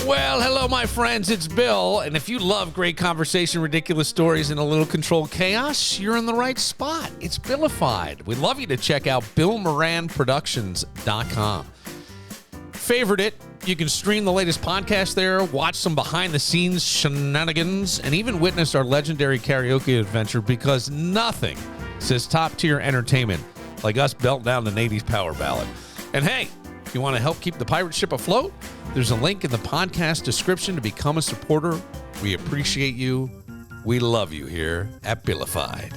Well, hello, my friends. It's Bill. And if you love great conversation, ridiculous stories, and a little controlled chaos, you're in the right spot. It's Billified. We'd love you to check out BillMoranProductions.com. Favorite it. You can stream the latest podcast there, watch some behind-the-scenes shenanigans, and even witness our legendary karaoke adventure because nothing says top-tier entertainment like us belting down an 80s power ballad. And hey, if you want to help keep the pirate ship afloat, there's a link in the podcast description to become a supporter. We appreciate you. We love you here at Billified.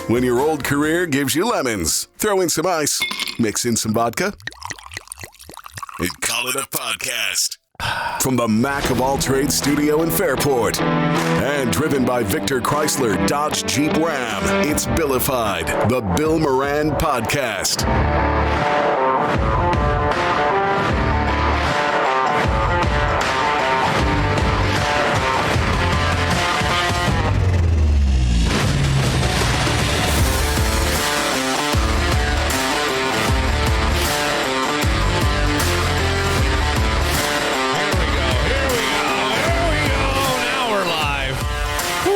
When your old career gives you lemons, throw in some ice, mix in some vodka, and call it a podcast. From the Mac of all trades studio in Fairport and driven by Victor Chrysler Dodge Jeep Ram, it's Billified, the Bill Moran Podcast.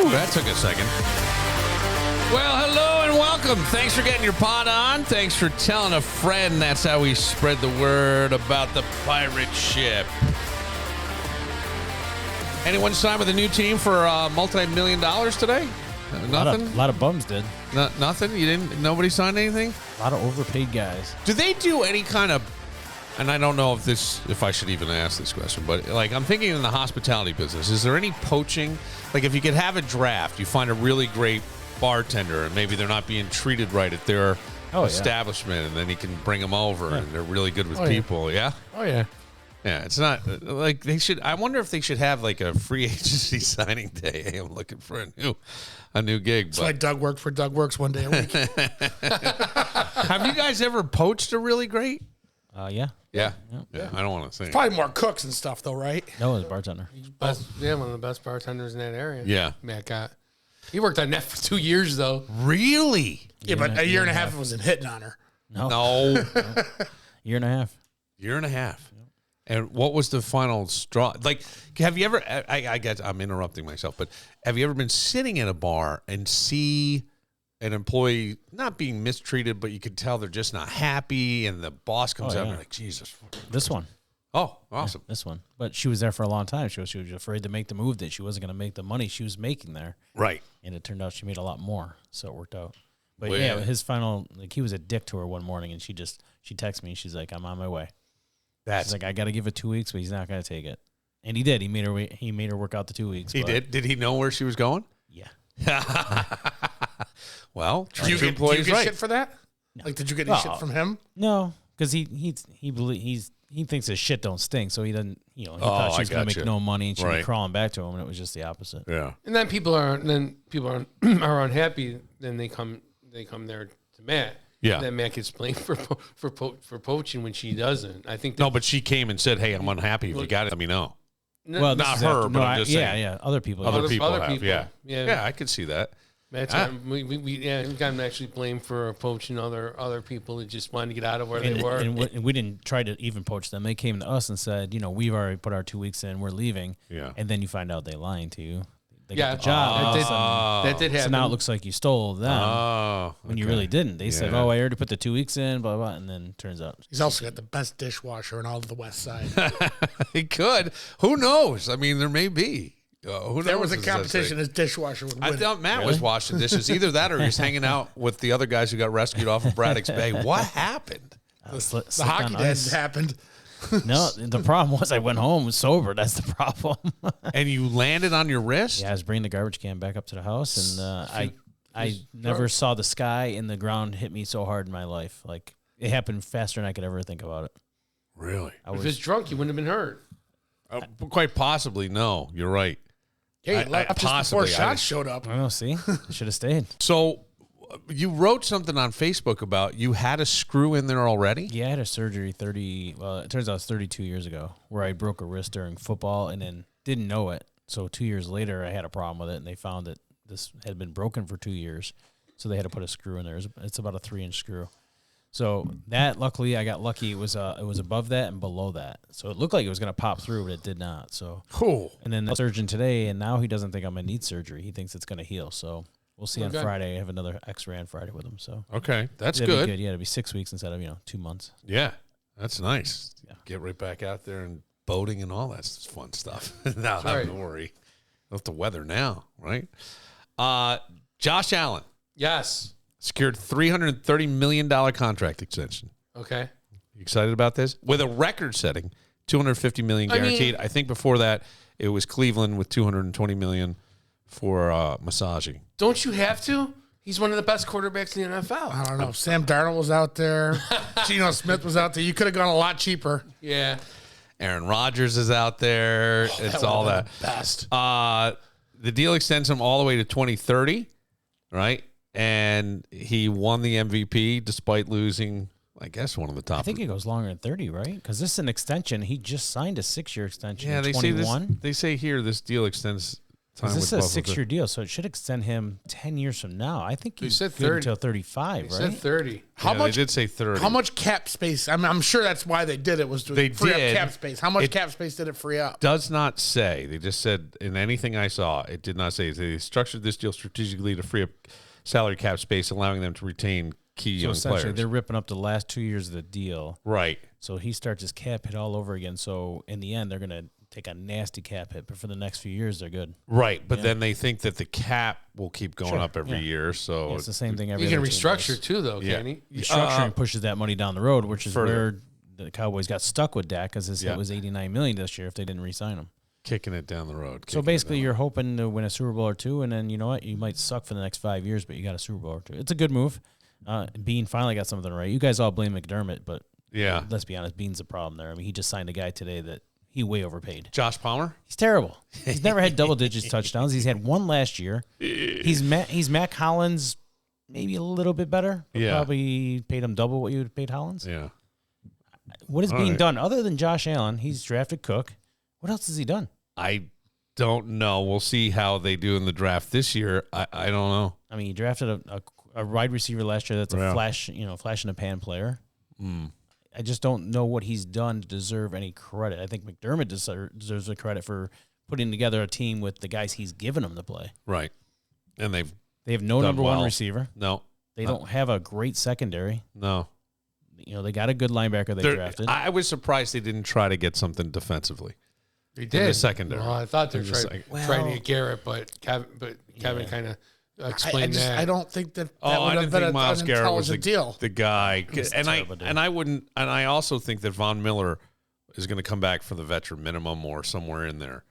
That took a second. Well, hello and welcome. Thanks for getting your pod on. Thanks for telling a friend. That's how we spread the word about the pirate ship. Anyone sign with a new team for multi-million dollars today? Nothing? A lot of bums did. Nothing? You didn't? Nobody signed anything? A lot of overpaid guys. Do they do any kind of, and I don't know if I should even ask this question, but like I'm thinking in the hospitality business, is there any poaching? Like if you could have a draft, you find a really great bartender and maybe they're not being treated right at their establishment, and then you can bring them over and they're really good with people. Yeah. Oh yeah. Yeah, it's not like they should. I wonder if they should have like a free agency signing day. Hey, I'm looking for a new gig. It's like Doug worked for Doug Works one day a week. Have you guys ever poached a really great? Yeah. Yeah. I don't want to say. Probably more cooks and stuff though, right? No, it was a bartender. One of the best bartenders in that area. Yeah. Matt got. He worked on that for 2 years though. Really? Yeah, but a year and a half wasn't hitting on her. No. Year and a half. Year and a half. And what was the final straw? Like, have you ever, I guess I'm interrupting myself, but have you ever been sitting in a bar and see an employee not being mistreated, but you could tell they're just not happy, and the boss comes out and you're like, Jesus. This one. Oh, awesome. Yeah, this one. But she was there for a long time. She was afraid to make the move that she wasn't going to make the money she was making there. Right. And it turned out she made a lot more, so it worked out. But Well, yeah, his final, like he was a dick to her one morning, and she texted me, and she's like, I'm on my way. She's like, I got to give it 2 weeks, but he's not going to take it. And he did. He made her work out the 2 weeks. He did? Did he know where she was going? Yeah. Well, Do you get shit for that? No. Like, did you get any shit from him? No, because he thinks his shit don't stink, so he doesn't. He thought she was going to make no money, and she'd be crawling back to him, and it was just the opposite. Yeah. And then people are unhappy. Then they come there to Matt. Yeah. And then Matt gets blamed for poaching when she doesn't. I think. No, but she came and said, "Hey, I'm unhappy. If you got it, let me know." Well, not her, but I'm just saying. Yeah, other people. Other people have. Yeah. Yeah, I could see that. Matt's we got him actually blamed for poaching other people that just wanted to get out of where they were. And we didn't try to even poach them. They came to us and said, we've already put our 2 weeks in. We're leaving. Yeah. And then you find out they're lying to you. They got the job. That did happen. So now it looks like you stole them when you really didn't. They said, I already put the 2 weeks in, blah, blah, and then turns out. He's also got the best dishwasher in all of the West Side. He could. Who knows? I mean, there may be. Who There knows was a competition, his dishwasher would win. I thought Matt was washing dishes. Either that or he's hanging out with the other guys who got rescued off of Braddock's Bay. What happened? The hockey dance happened. No, the problem was I went home sober. That's the problem. And you landed on your wrist? Yeah, I was bringing the garbage can back up to the house, and I never saw the sky and the ground hit me so hard in my life. Like, it happened faster than I could ever think about it. Really? If it's drunk, you wouldn't have been hurt. Quite possibly, no. You're right. Hey, left just before shots showed up. I know, see? I should have stayed. So you wrote something on Facebook about you had a screw in there already? Yeah, I had a surgery it turns out it's 32 years ago, where I broke a wrist during football and then didn't know it. So 2 years later, I had a problem with it, and they found that this had been broken for 2 years. So they had to put a screw in there. It's about a 3-inch screw. So that, luckily, I got lucky. It was above that and below that. So it looked like it was going to pop through, but it did not. So Cool. And then the surgeon today, and now he doesn't think I'm going to need surgery. He thinks it's going to heal. So we'll see on Friday. I have another X-ray on Friday with him. So okay, that's it'll good. Be good. Yeah, it'll be 6 weeks instead of 2 months. Yeah, that's nice. Yeah. Get right back out there and boating and all that fun stuff. Not having to worry about the weather now, right? Josh Allen. Yes. Secured $330 million contract extension. Okay. You excited about this? With a record-setting $250 million guaranteed. I think before that it was Cleveland with $220 million for massaging. Don't you have to? He's one of the best quarterbacks in the NFL. I don't know. Sam Darnold was out there. Geno Smith was out there. You could have gone a lot cheaper. Yeah. Aaron Rodgers is out there. It's all that. Best. The deal extends him all the way to 2030, right? And he won the MVP despite losing, I guess, one of the top. I think it goes longer than 30, right? Because this is an extension. He just signed a 6-year extension. Yeah, in they 21. say this. They say here this deal extends time. This is with a both of 6-year deal, so it should extend him 10 years from now. I think he's said good 30. until 35, He right? said 30. How much? They did say 30. How much cap space? I'm sure that's why they did it. Was to They free did. up cap space. How much cap space did it free up? Does not say. They just said in anything I saw, it did not say. They structured this deal strategically to free up salary cap space, allowing them to retain key So young essentially, players. they're ripping up the last 2 years of the deal. Right. So he starts his cap hit all over again. So in the end, they're going to take a nasty cap hit. But for the next few years, they're good. Right. But then they think that the cap will keep going Sure. up every year. So Yeah, it's the same thing every You can other team restructure does. too, though, Yeah. can he? Restructuring pushes that money down the road, which is further. where the Cowboys got stuck with Dak because his hit was $89 million this year if they didn't re-sign him. kicking it down the road. So basically, you're hoping to win a Super Bowl or two, and then you know what? You might suck for the next 5 years, but you got a Super Bowl or two. It's a good move. Bean finally got something right. You guys all blame McDermott, but let's be honest, Bean's the problem there. I mean, he just signed a guy today that he way overpaid. Josh Palmer? He's terrible. He's never had double digits touchdowns. He's had one last year. He's Mac Hollins, maybe a little bit better. But probably paid him double what you would have paid Hollins. Yeah. What is being done other than Josh Allen? He's drafted Cook. What else has he done? I don't know. We'll see how they do in the draft this year. I don't know. I mean, he drafted a wide receiver last year that's a flash in the pan player. I just don't know what he's done to deserve any credit. I think McDermott deserves the credit for putting together a team with the guys he's given them to play. Right. And they have no number one receiver. No. They don't have a great secondary. No. They got a good linebacker they drafted. I was surprised they didn't try to get something defensively. They did. In the secondary. Well, I thought they were trying to get Garrett, but Kevin kind of explained that. I don't think that would I have didn't been think Myles an Garrett was intelligent deal. the guy. And I also think that Von Miller is going to come back for the veteran minimum or somewhere in there.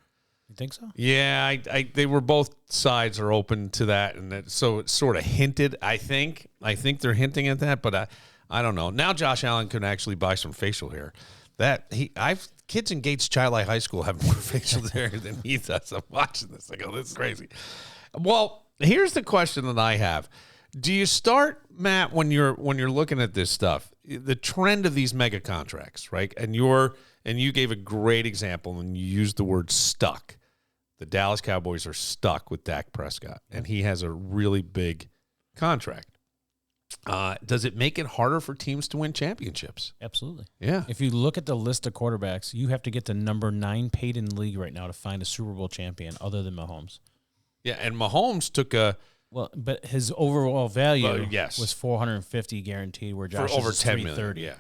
You think so? Yeah, they were both sides are open to that, and so it's sort of hinted. I think they're hinting at that, but I don't know. Now Josh Allen can actually buy some facial hair. Kids in Gates Childline High School have more facial hair than he does. I'm watching this. I go, this is crazy. Well, here's the question that I have: do you start, Matt, when you're looking at this stuff, the trend of these mega contracts, right? And you gave a great example, and you used the word stuck. The Dallas Cowboys are stuck with Dak Prescott, and he has a really big contract. Does it make it harder for teams to win championships? Absolutely. Yeah. If you look at the list of quarterbacks, you have to get to number 9 paid in the league right now to find a Super Bowl champion other than Mahomes. Yeah, and Mahomes took but his overall value was $450 guaranteed, where Josh for over is $10 $330. million. Yeah.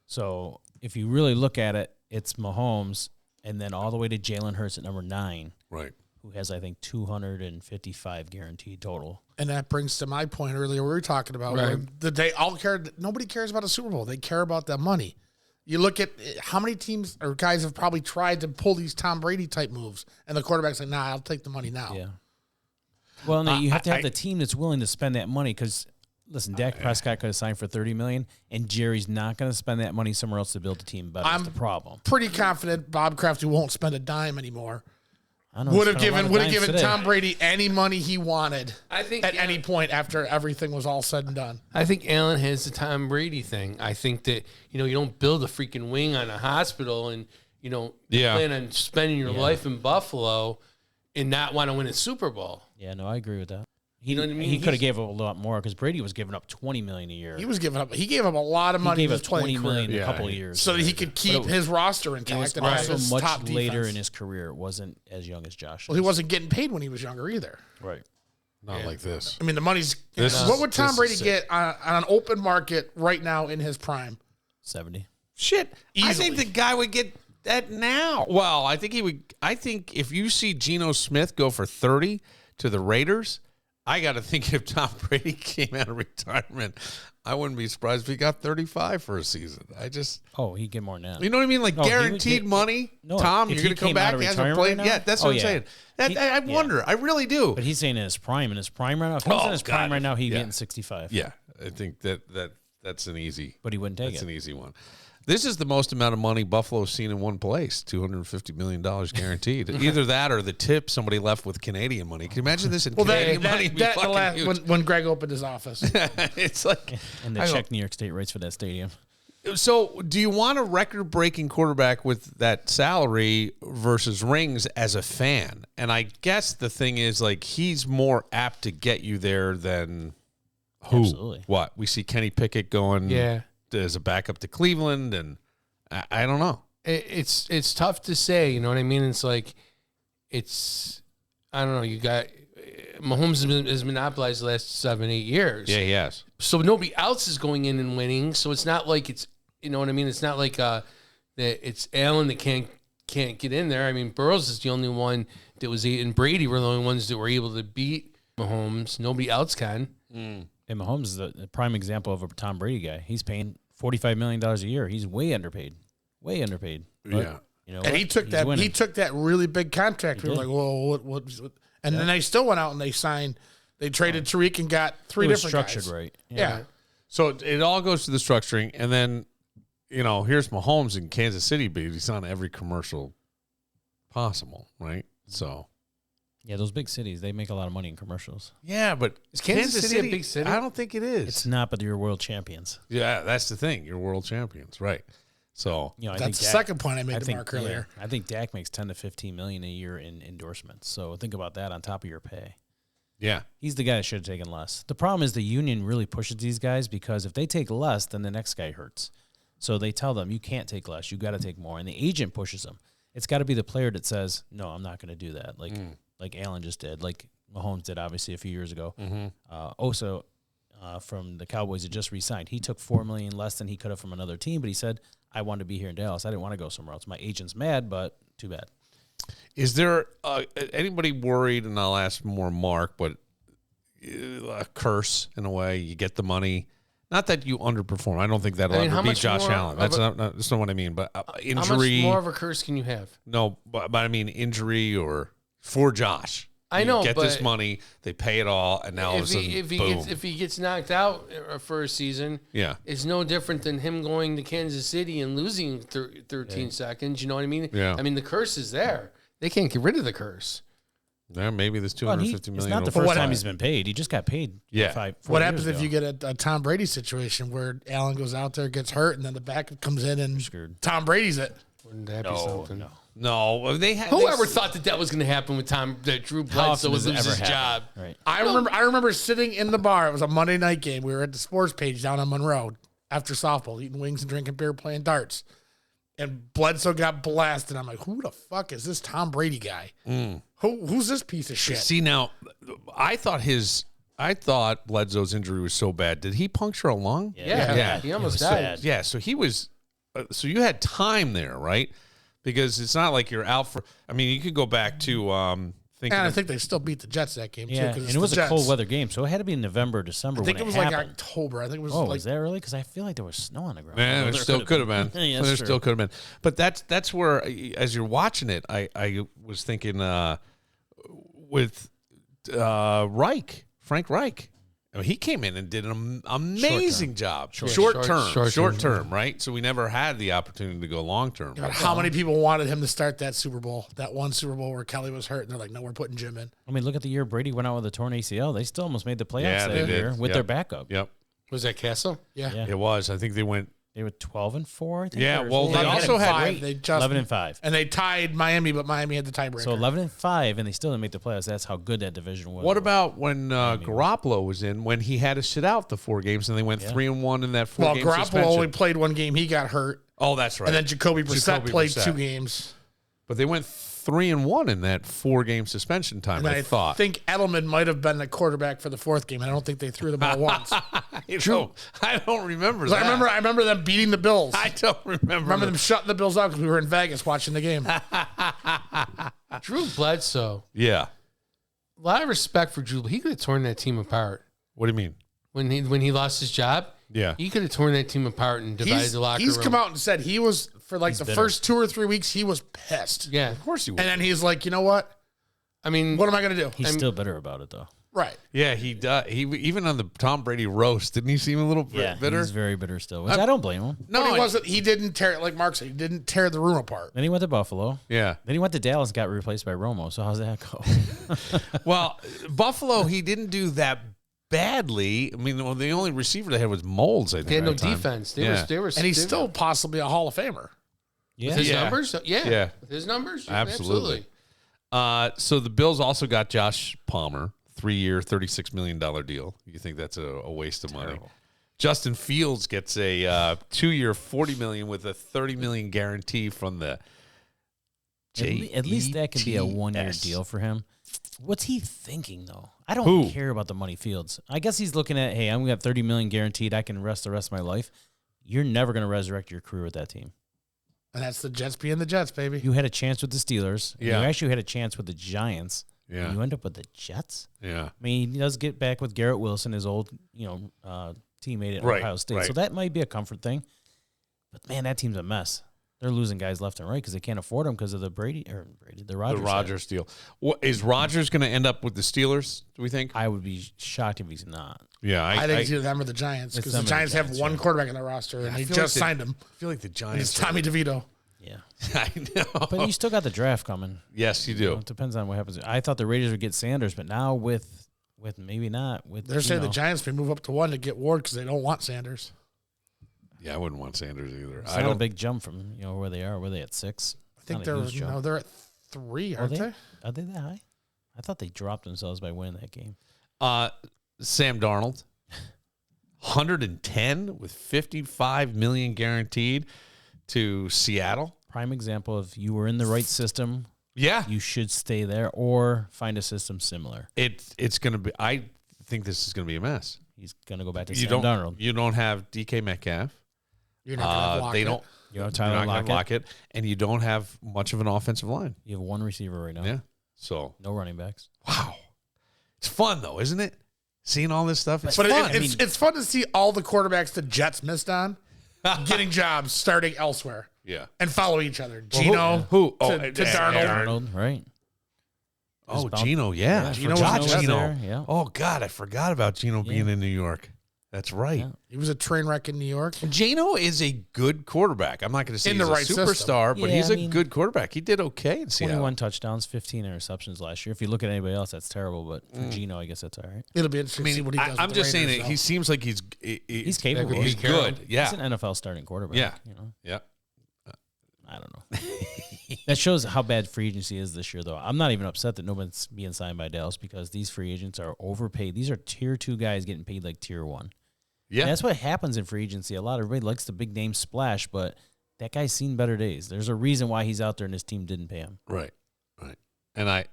So if you really look at it, it's Mahomes, and then all the way to Jalen Hurts at number 9, right? Who has, I think, 255 guaranteed total. And that brings to my point earlier we were talking about where they all care. Nobody cares about a Super Bowl. They care about that money. You look at how many teams or guys have probably tried to pull these Tom Brady type moves, and the quarterback's like, "Nah, I'll take the money now." Yeah. Well, no, you have to have the team that's willing to spend that money because, listen, Dak Prescott could have signed for $30 million, and Jerry's not going to spend that money somewhere else to build a team better. That's the problem. Pretty confident Bob Crafty won't spend a dime anymore. Would have given Tom Brady any money he wanted. I think at any point after everything was all said and done. I think Allen has the Tom Brady thing. I think that you don't build a freaking wing on a hospital and plan on spending your life in Buffalo and not want to win a Super Bowl. Yeah, no, I agree with that. You know what I mean? He could have gave up a lot more because Brady was giving up $20 million a year. He gave up a lot of money. He gave up $20 million in a couple of years, so that he could keep his roster intact. And also much top later in his career. It wasn't as young as Josh. Well, he wasn't getting paid when he was younger either. Right. Not like this. I mean, the money's. What would Tom Brady get on an open market right now in his prime? 70. Shit. Easily. I think the guy would get that now. Well, I think he would. I think if you see Geno Smith go for 30 to the Raiders, I got to think if Tom Brady came out of retirement, I wouldn't be surprised if he got 35 for a season. He'd get more than that. You know what I mean? Like guaranteed money. Tom, you're going to come back. He hasn't played. Yeah, that's what I'm saying. I wonder. I really do. But he's saying in his prime. In his prime right now. If he's in his prime right now, he's getting 65. Yeah, I think that's an easy. But he wouldn't take it. That's an easy one. This is the most amount of money Buffalo's seen in one place, $250 million guaranteed. Either that or the tip somebody left with Canadian money. Can you imagine this in Canadian money? When Greg opened his office. It's like... And they checked New York State rates for that stadium. So do you want a record-breaking quarterback with that salary versus rings as a fan? And I guess the thing is, like, he's more apt to get you there than who? Absolutely. What? We see Kenny Pickett going... Yeah. As a backup to Cleveland, and I don't know. It's tough to say, you know what I mean? It's like, I don't know. You got Mahomes has monopolized the last 7-8 years. Yeah, he has. So nobody else is going in and winning. So it's not like it's, you know what I mean? It's not like that it's Allen that can't get in there. I mean, Burrows is the only one that was, and Brady were the only ones that were able to beat Mahomes. Nobody else can. And Mahomes is the prime example of a Tom Brady guy. He's paying $45 million a year. He's way underpaid. Way underpaid. But, you know, and he took that really big contract. We were like, whoa, what? And then they still went out and they signed. They traded Tariq and got three different structured guys. Right. Yeah. So it all goes to the structuring, and then here's Mahomes in Kansas City, but he's on every commercial possible, right? So. Yeah, those big cities, they make a lot of money in commercials. Yeah, but is Kansas City a big city? I don't think it is. It's not, but you're world champions. Yeah, that's the thing. You're world champions, right? So that's the second point I made to Mark earlier. I think Dak makes $10 to $15 million a year in endorsements. So think about that on top of your pay. Yeah, he's the guy that should have taken less. The problem is the union really pushes these guys because if they take less, then the next guy hurts. So they tell them you can't take less, you got to take more, and the agent pushes them. It's got to be the player that says, "No, I'm not going to do that." Like Allen just did, like Mahomes did, obviously, a few years ago. Also, from the Cowboys that just re-signed, he took $4 million less than he could have from another team, but he said, I wanted to be here in Dallas. I didn't want to go somewhere else. My agent's mad, but too bad. Is there anybody worried, and I'll ask more Mark, but a curse in a way? You get the money. Not that you underperform. I don't think that'll ever be Josh Allen. That's not what I mean. But injury. How much more of a curse can you have? No, but I mean injury or for Josh. I know. Get this money, they pay it all, and now all of a sudden, boom. If he gets knocked out for a season, it's no different than him going to Kansas City and losing 13 seconds. You know what I mean? Yeah. I mean, the curse is there. They can't get rid of the curse. Yeah, maybe this $250 million. It's not the first time he's been paid. He just got paid. Yeah. What happens if you get a Tom Brady situation where Allen goes out there, gets hurt, and then the backup comes in and Tom Brady's it? Wouldn't that be something? No, Whoever thought that was going to happen with that Drew Bledsoe would lose his job? Right. I remember sitting in the bar. It was a Monday night game. We were at the sports page down on Monroe after softball, eating wings and drinking beer, playing darts. And Bledsoe got blasted. I'm like, who the fuck is this Tom Brady guy? Who's this piece of shit? See, now, I thought Bledsoe's injury was so bad. Did he puncture a lung? Yeah. He almost died. Yeah, so he was. So you had time there, right? Because it's not like you're out for. I mean, you could go back to. I think they still beat the Jets that game too. And it was a cold weather game, so it had to be in November, December. I think when it was happened. like October. I think it was. Was that early? Because I feel like there was snow on the ground. Man, there still could have been. There still could have been. But that's where, as you're watching it, I was thinking with Frank Reich. I mean, he came in and did an amazing job. Short term, right? So we never had the opportunity to go long term. Yeah, how many people wanted him to start that Super Bowl, that one Super Bowl where Kelly was hurt, and they're like, no, we're putting Jim in. I mean, look at the year Brady went out with a torn ACL. They still almost made the playoffs that year with their backup. Yep. Was that Castle? Yeah. It was. I think they went They were 12-4, I think. Yeah, well, they also had 11-5. And they tied Miami, but Miami had the tiebreaker. So 11-5, and they still didn't make the playoffs. That's how good that division was. What about when Garoppolo was in, when he had to sit out the 4 games, and they went 3-1 in that 4-game Garoppolo suspension? only played 1 game. He got hurt. Oh, that's right. And then Jacoby Brissett played 2 games. But they went 3-1 in that 4-game suspension time, And I thought. I think Edelman might have been the quarterback for the 4th game. I don't think they threw the ball once. True. I don't remember that. I remember them beating the Bills. I don't remember. Them shutting the Bills out because we were in Vegas watching the game. Drew Bledsoe. Yeah. A lot of respect for Drew. He could have torn that team apart. What do you mean? When he lost his job? Yeah. He could have torn that team apart and divided the locker room. He's come out and said he was, for the first 2 or 3 weeks, he was pissed. Yeah. Of course he was. And then he's like, you know what? I mean, what am I going to do? He's still bitter about it, though. Right. Yeah, he even on the Tom Brady roast, didn't he seem a little bitter? He's very bitter still, which I don't blame him. No, he wasn't. He didn't tear, like Marc said, he didn't tear the room apart. Then he went to Buffalo. Yeah. Then he went to Dallas and got replaced by Romo. So how's that go? Well, Buffalo, he didn't do that badly. I mean, the only receiver they had was Moles, I think. They had no at the time. defense. Yeah. And he's still possibly a Hall of Famer. Yeah. With his Yeah. numbers? Yeah. Yeah. With his numbers? Absolutely. So the Bills also got Josh Palmer, 3-year, $36 million deal. You think that's a waste of money? Justin Fields gets a 2-year, $40 million with a $30 million guarantee from the At least that could be a 1-year deal for him. What's he thinking, though? I don't Who? care about the money, Fields. I guess he's looking at, hey, I'm going to have $30 million guaranteed. I can rest the rest of my life. You're never going to resurrect your career with that team. And that's the Jets being the Jets, baby. You had a chance with the Steelers. Yeah. You actually had a chance with the Giants. Yeah. And you end up with the Jets. Yeah. I mean, he does get back with Garrett Wilson, his old, teammate at Ohio State. Right. So that might be a comfort thing. But man, that team's a mess. They're losing guys left and right because they can't afford them because of the the Rodgers deal. Is Rodgers going to end up with the Steelers, do we think? I would be shocked if he's not. Yeah. I think it's either them or the Giants because the Giants have one quarterback on their roster and they just signed him. I feel like the Giants. And it's Tommy DeVito. Yeah. I know. But you still got the draft coming. Yes, you do. It depends on what happens. I thought the Raiders would get Sanders, but now with maybe not. They're saying the Giants may move up to 1 to get Ward because they don't want Sanders. Yeah, I wouldn't want Sanders either. It's not a big jump from where they are. Were they at 6? I think they're at 3, aren't they? Are they that high? I thought they dropped themselves by winning that game. Sam Darnold, 110 with $55 million guaranteed to Seattle. Prime example of you were in the right system. Yeah, you should stay there or find a system similar. It's going to be. I think this is going to be a mess. He's going to go back to Sam Darnold. You don't have DK Metcalf. You're not going to have Lockett. They don't. You have Tyler Lockett, and you don't have much of an offensive line. You have 1 receiver right now. Yeah. So no running backs. Wow, it's fun though, isn't it? Seeing all this stuff. It's fun. It's fun to see all the quarterbacks the Jets missed on getting jobs starting elsewhere. Yeah. And following each other. Gino to Darnold. Darnold, right. Oh, Gino, yeah. Gino. Yeah. Oh, God, I forgot about Gino being in New York. That's right. Yeah. He was a train wreck in New York. Gino is a good quarterback. I'm not going to say he's a superstar, but he's a good quarterback. He did okay in Seattle. 21 touctouchdowns, 15 interceptions last year. If you look at anybody else, that's terrible. But for Gino, I guess that's all right. It'll be interesting to see what he does. I'm just saying he seems like he's capable. He's good. Yeah. He's an NFL starting quarterback. Yeah. Yeah. I don't know. That shows how bad free agency is this year, though. I'm not even upset that nobody's being signed by Dallas because these free agents are overpaid. These are tier 2 guys getting paid like tier 1. Yeah, and that's what happens in free agency. A lot of everybody likes the big name splash, but that guy's seen better days. There's a reason why he's out there and his team didn't pay him. Right. I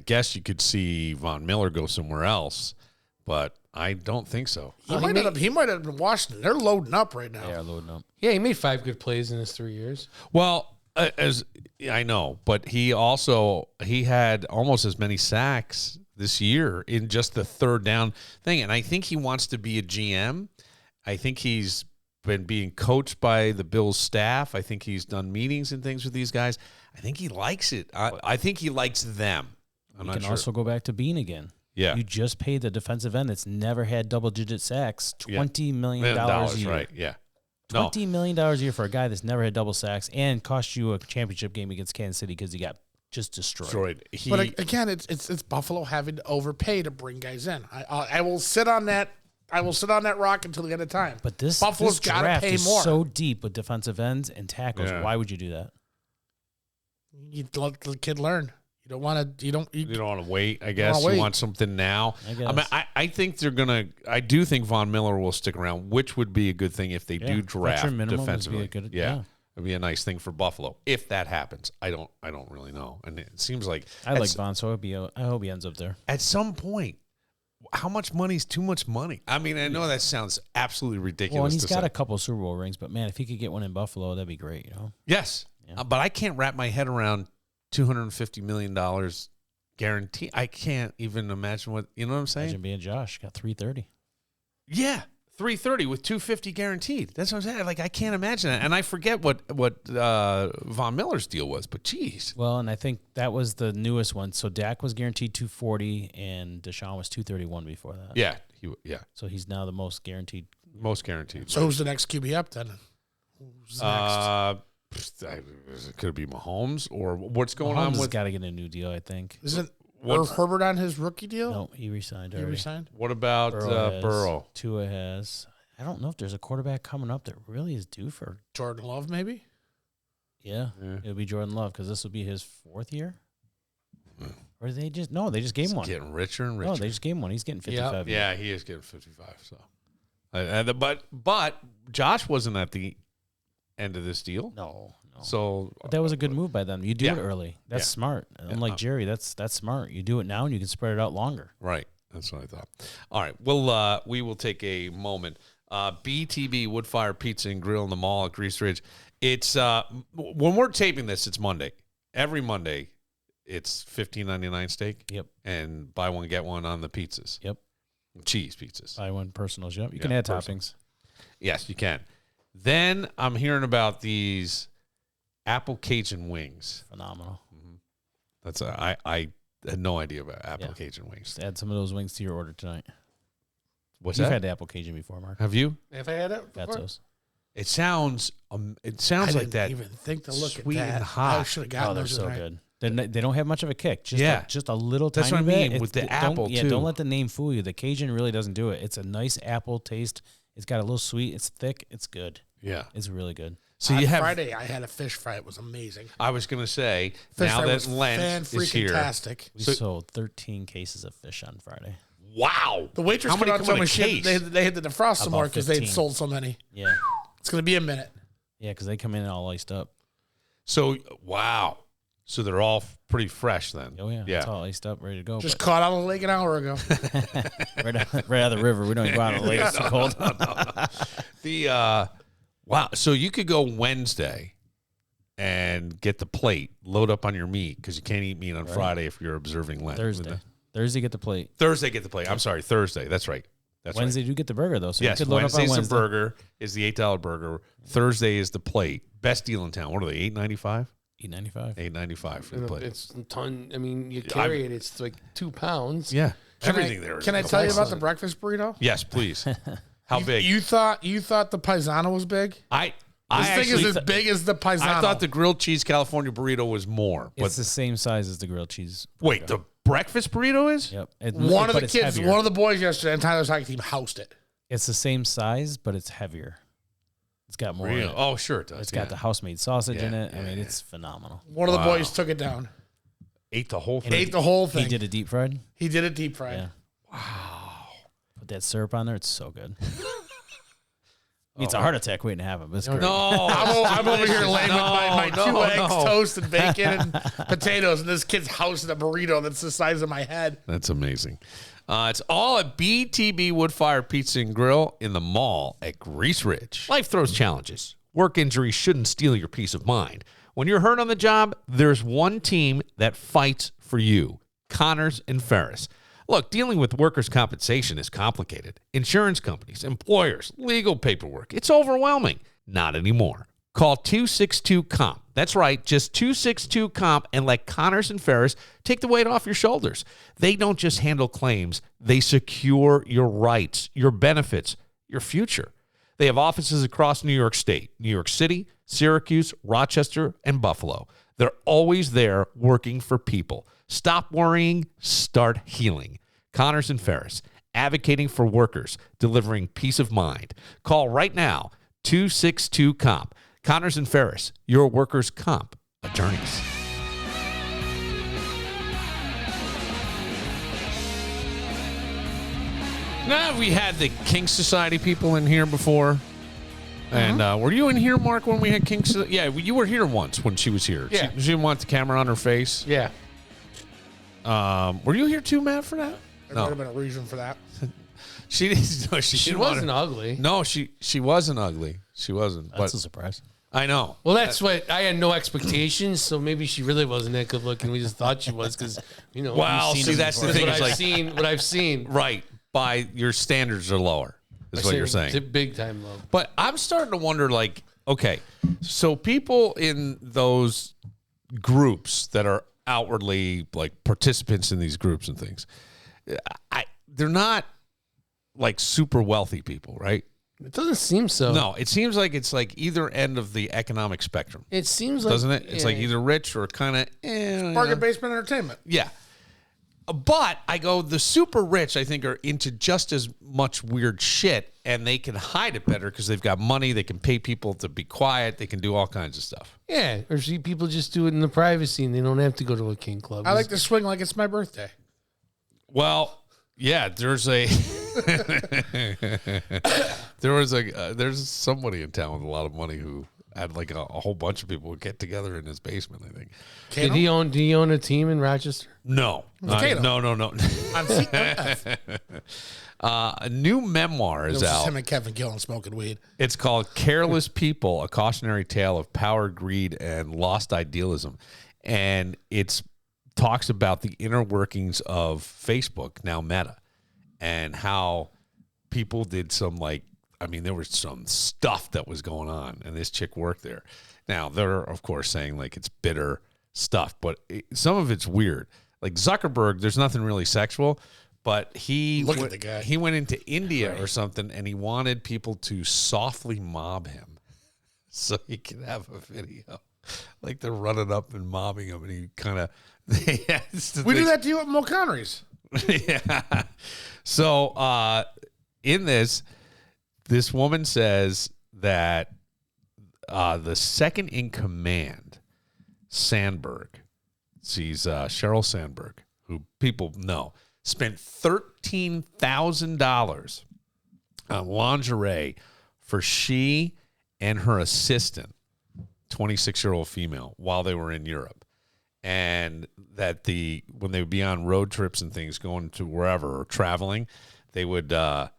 guess you could see Von Miller go somewhere else, but I don't think so. He might have been Washington. They're loading up right now. They are loading up. Yeah, he made 5 good plays in his 3 years. Well, as I know, but he had almost as many sacks this year in just the third down thing. And I think he wants to be a GM. I think he's been being coached by the Bills staff. I think he's done meetings and things with these guys. I think he likes it. I think he likes them. You can also go back to Bean again. Yeah. You just paid the defensive end that's never had double-digit sacks, $20 million a year. Right, yeah. $20 million a year for a guy that's never had double sacks and cost you a championship game against Kansas City because he got just destroyed. But again, it's Buffalo having to overpay to bring guys in. I will sit on that I will sit on that rock until the end of time. But Buffalo's this got to draft pay is more. so deep with defensive ends and tackles. Yeah. Why would you do that? You let the kid learn. You don't want to. You don't want to wait. I guess wait. you want something now. I guess. I mean, I think they're gonna. I do think Von Miller will stick around, which would be a good thing if they do draft Veteran minimum would be defensively. a good- yeah. It'd be a nice thing for Buffalo if that happens. I don't really know, and it seems like I like Von, so I hope he ends up there. at some point. How much money is too much money? I mean, I know that sounds absolutely ridiculous. Well, and he's to got say. a couple Super Bowl rings, but man, if he could get one in Buffalo, that'd be great. Yes, Yeah. but I can't wrap my head around $250 million guarantee. I can't even imagine what you know what I'm saying. Imagine being Josh, got 330. Yeah, 330 with 250 guaranteed. That's what I'm saying. Like I can't imagine that, and I forget what Von Miller's deal was. But geez, Well, and I think that was the newest one. So Dak was guaranteed 240, and Deshaun was 231 before that. yeah, So he's now the most guaranteed. most guaranteed. So who's the next QB up then? Who's next? Could it be Mahomes or what's going Mahomes on has with got to get a new deal, I think. Isn't what- Herbert on his rookie deal? No, he resigned He already. resigned. what about Burrow? Tua has. I don't know if there's a quarterback coming up that really is due for. Jordan Love, maybe. Yeah. It'll be Jordan Love because this will be his 4th year. Or they just they just gave him one. Getting richer and richer. No, they just gave him one. He's getting 55. Yeah, he is getting 55. So, but Josh wasn't at the end of this deal. No. So But that was a good move by them. You do Yeah. it early. That's Yeah. smart. Unlike Jerry, that's smart. You do it now and you can spread it out longer. right, that's what I thought. All right, well, we will take a moment. BTB Woodfire Pizza and Grill in the mall at Grease Ridge. It's when we're taping this, it's Monday. Every Monday, it's $15.99 steak. Yep. And buy one get one on the pizzas. Yep. Cheese pizzas. Buy one personals. Yep. You can add toppings. Yes, you can. Then I'm hearing about these apple Cajun wings. Phenomenal. That's I had no idea about apple Cajun wings. Just add some of those wings to your order tonight. What's You've that? had the apple Cajun before, Mark. Have you? If I had it, before? Fatsos. It sounds I like didn't that. even think to look at sweet that. and hot. I should have Oh, gotten they're those so tonight. good. They don't have much of a kick. Just Yeah. just a little That's tiny what I bit. mean, It's- with the don't- apple, Yeah, too. don't let the name fool you. The Cajun really doesn't do it. It's a nice apple taste. It's got a little sweet. It's thick. It's good. Yeah. It's really good. So On you have. Friday, I had a fish fry. It was amazing. I was going to say Fish now fry that was Lent is here. fan-freaking-tastic. We So- sold 13 cases of fish on Friday. Wow. The waitress How put many on come so in a much shit. case? They had to defrost some About more because they'd 15. sold so many. Yeah. It's going to be a minute. Yeah, because they come in all iced up. So wow. So they're all pretty fresh then. Oh, yeah. Yeah. It's all iced up, ready to go. Just but caught out of the lake an hour ago. right out of the river. We don't even go out on the lake. It's so cold. The wow. So you could go Wednesday and get the plate, load up on your meat because you can't eat meat on Friday if you're observing Lent. Thursday, get the plate. Thursday, get the plate. I'm sorry, Thursday. That's right. That's Wednesday, right. do get the burger, though. So Yes, you could load Wednesday's up on the Wednesday. burger is the $8 burger. Thursday is the plate. Best deal in town. What are they? $8.95. $8.95. $8.95 for the plate. It's a ton. I mean, you carry it. It's like 2 pounds. Yeah, Can I tell you about the breakfast burrito? Yes, please. How big? You thought the Paisano was big? I This thing actually is as big as the Paisano. I thought the grilled cheese California burrito was more. But It's the same size as the grilled cheese. wait, the breakfast burrito is? Yep. one of but the it's kids, heavier. one of the boys yesterday, and Tyler's hockey team housed it. It's the same size, but it's heavier. It's got more. In Real? it. Oh, sure it does. It's got the house-made sausage in Yeah, it. I mean, it's phenomenal. One of the boys took it down. Ate the whole thing. Ate the whole thing. He did a deep fried. He did it deep fried. Yeah. Wow. Put that syrup on there. It's so good. It's a heart attack waiting to have him. It's great. No, I'm over here laying with my No, 2 eggs, no. toast, and bacon, and potatoes, and this kid's housing a burrito that's the size of my head. That's amazing. It's all at BTB Woodfire Pizza and Grill in the mall at Grease Ridge. Life throws challenges. Work injuries shouldn't steal your peace of mind. When you're hurt on the job, there's one team that fights for you, Connors and Ferris. Look, dealing with workers' compensation is complicated. Insurance companies, employers, legal paperwork. It's overwhelming. Not anymore. Call 262-COMP. That's right, just 262-COMP and let Connors and Ferris take the weight off your shoulders. They don't just handle claims. They secure your rights, your benefits, your future. They have offices across New York State, New York City, Syracuse, Rochester, and Buffalo. They're always there working for people. Stop worrying, start healing. Connors and Ferris, advocating for workers, delivering peace of mind. Call right now, 262-COMP. Connors and Ferris, your workers' comp attorneys. Now, we had the King Society people in here before. And were you in here, Mark, when we had King Society? Yeah, you were here once when she was here. Yeah. She didn't want the camera on her face. Yeah. Were you here too, Matt, for that? There might have been a reason for that. She didn't. No, She wasn't ugly. No, she wasn't ugly. She wasn't. That's but a surprise. I know. Well, that's what I had no expectations, so maybe she really wasn't that good looking. We just thought she was because, Well, see, that's the thing. What It's what I've seen. Right. By your standards are lower, is what you're saying. Big time low. But I'm starting to wonder, okay, so people in those groups that are outwardly participants in these groups and things, they're not super wealthy people, right? It doesn't seem so. No, it seems like it's either end of the economic spectrum. It seems like, doesn't it? It's either rich or kind of Market basement entertainment. Yeah. But I go, the super rich, I think, are into just as much weird shit, and they can hide it better because they've got money. They can pay people to be quiet. They can do all kinds of stuff. Yeah, or see people just do it in the privacy, and they don't have to go to a king club. I like to swing like it's my birthday. Well, yeah, there's somebody in town with a lot of money who had a whole bunch of people would get together in his basement, I think. Did he own a team in Rochester? No. No. On CMF. A new memoir is out. Him and Kevin Gillen smoking weed. It's called Careless People, A Cautionary Tale of Power, Greed, and Lost Idealism. And it talks about the inner workings of Facebook, now Meta, and how people did some there was some stuff that was going on, and this chick worked there. Now, they're, of course, saying it's bitter stuff, but some of it's weird. Zuckerberg, there's nothing really sexual, but Look at the guy. He went into India or something, and he wanted people to softly mob him so he could have a video. They're running up and mobbing him, and he kind of... We do that to you at Mo Connery's. Yeah. So, in this woman says that the second in command, Sandberg, she's Sheryl Sandberg, who people know, spent $13,000 on lingerie for she and her assistant, 26-year-old female, while they were in Europe. And that when they would be on road trips and things, going to wherever or traveling, they would... one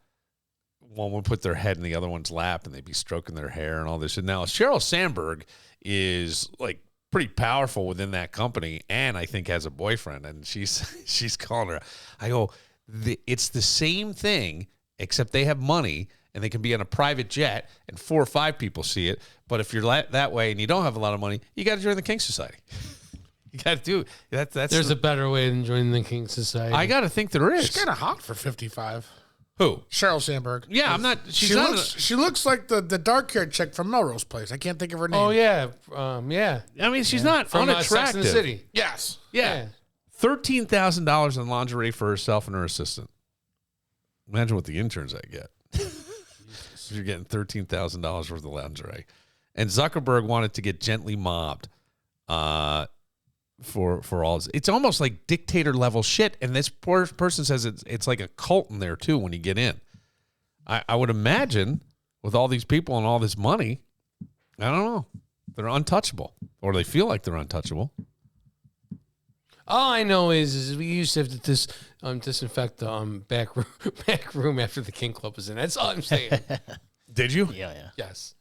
would put their head in the other one's lap, and they'd be stroking their hair and all this. And now Sheryl Sandberg is pretty powerful within that company, and I think has a boyfriend. And she's calling her. I go, it's the same thing, except they have money and they can be on a private jet, and 4 or 5 people see it. But if you're that way and you don't have a lot of money, you got to join the King Society. You got to do that. There's a better way than joining the King Society. I got to think there is. She's kind of hot for 55. Who? Sheryl Sandberg. Yeah, I'm not. She looks like the dark-haired chick from Melrose Place. I can't think of her name. Oh yeah, yeah. I mean, she's not From unattractive. Sex and the City. Yes. Yeah. $13,000 in lingerie for herself and her assistant. Imagine what the interns I get. If you're getting $13,000 worth of lingerie. And Zuckerberg wanted to get gently mobbed for all. It's almost like dictator level shit. And this poor person says it's like a cult in there too when you get in. I would imagine with all these people and all this money, I don't know. They're untouchable, or they feel like they're untouchable. All I know is we used to have to disinfect the back room after the King Club was in. That's all I'm saying. Did you? Yeah. Yes.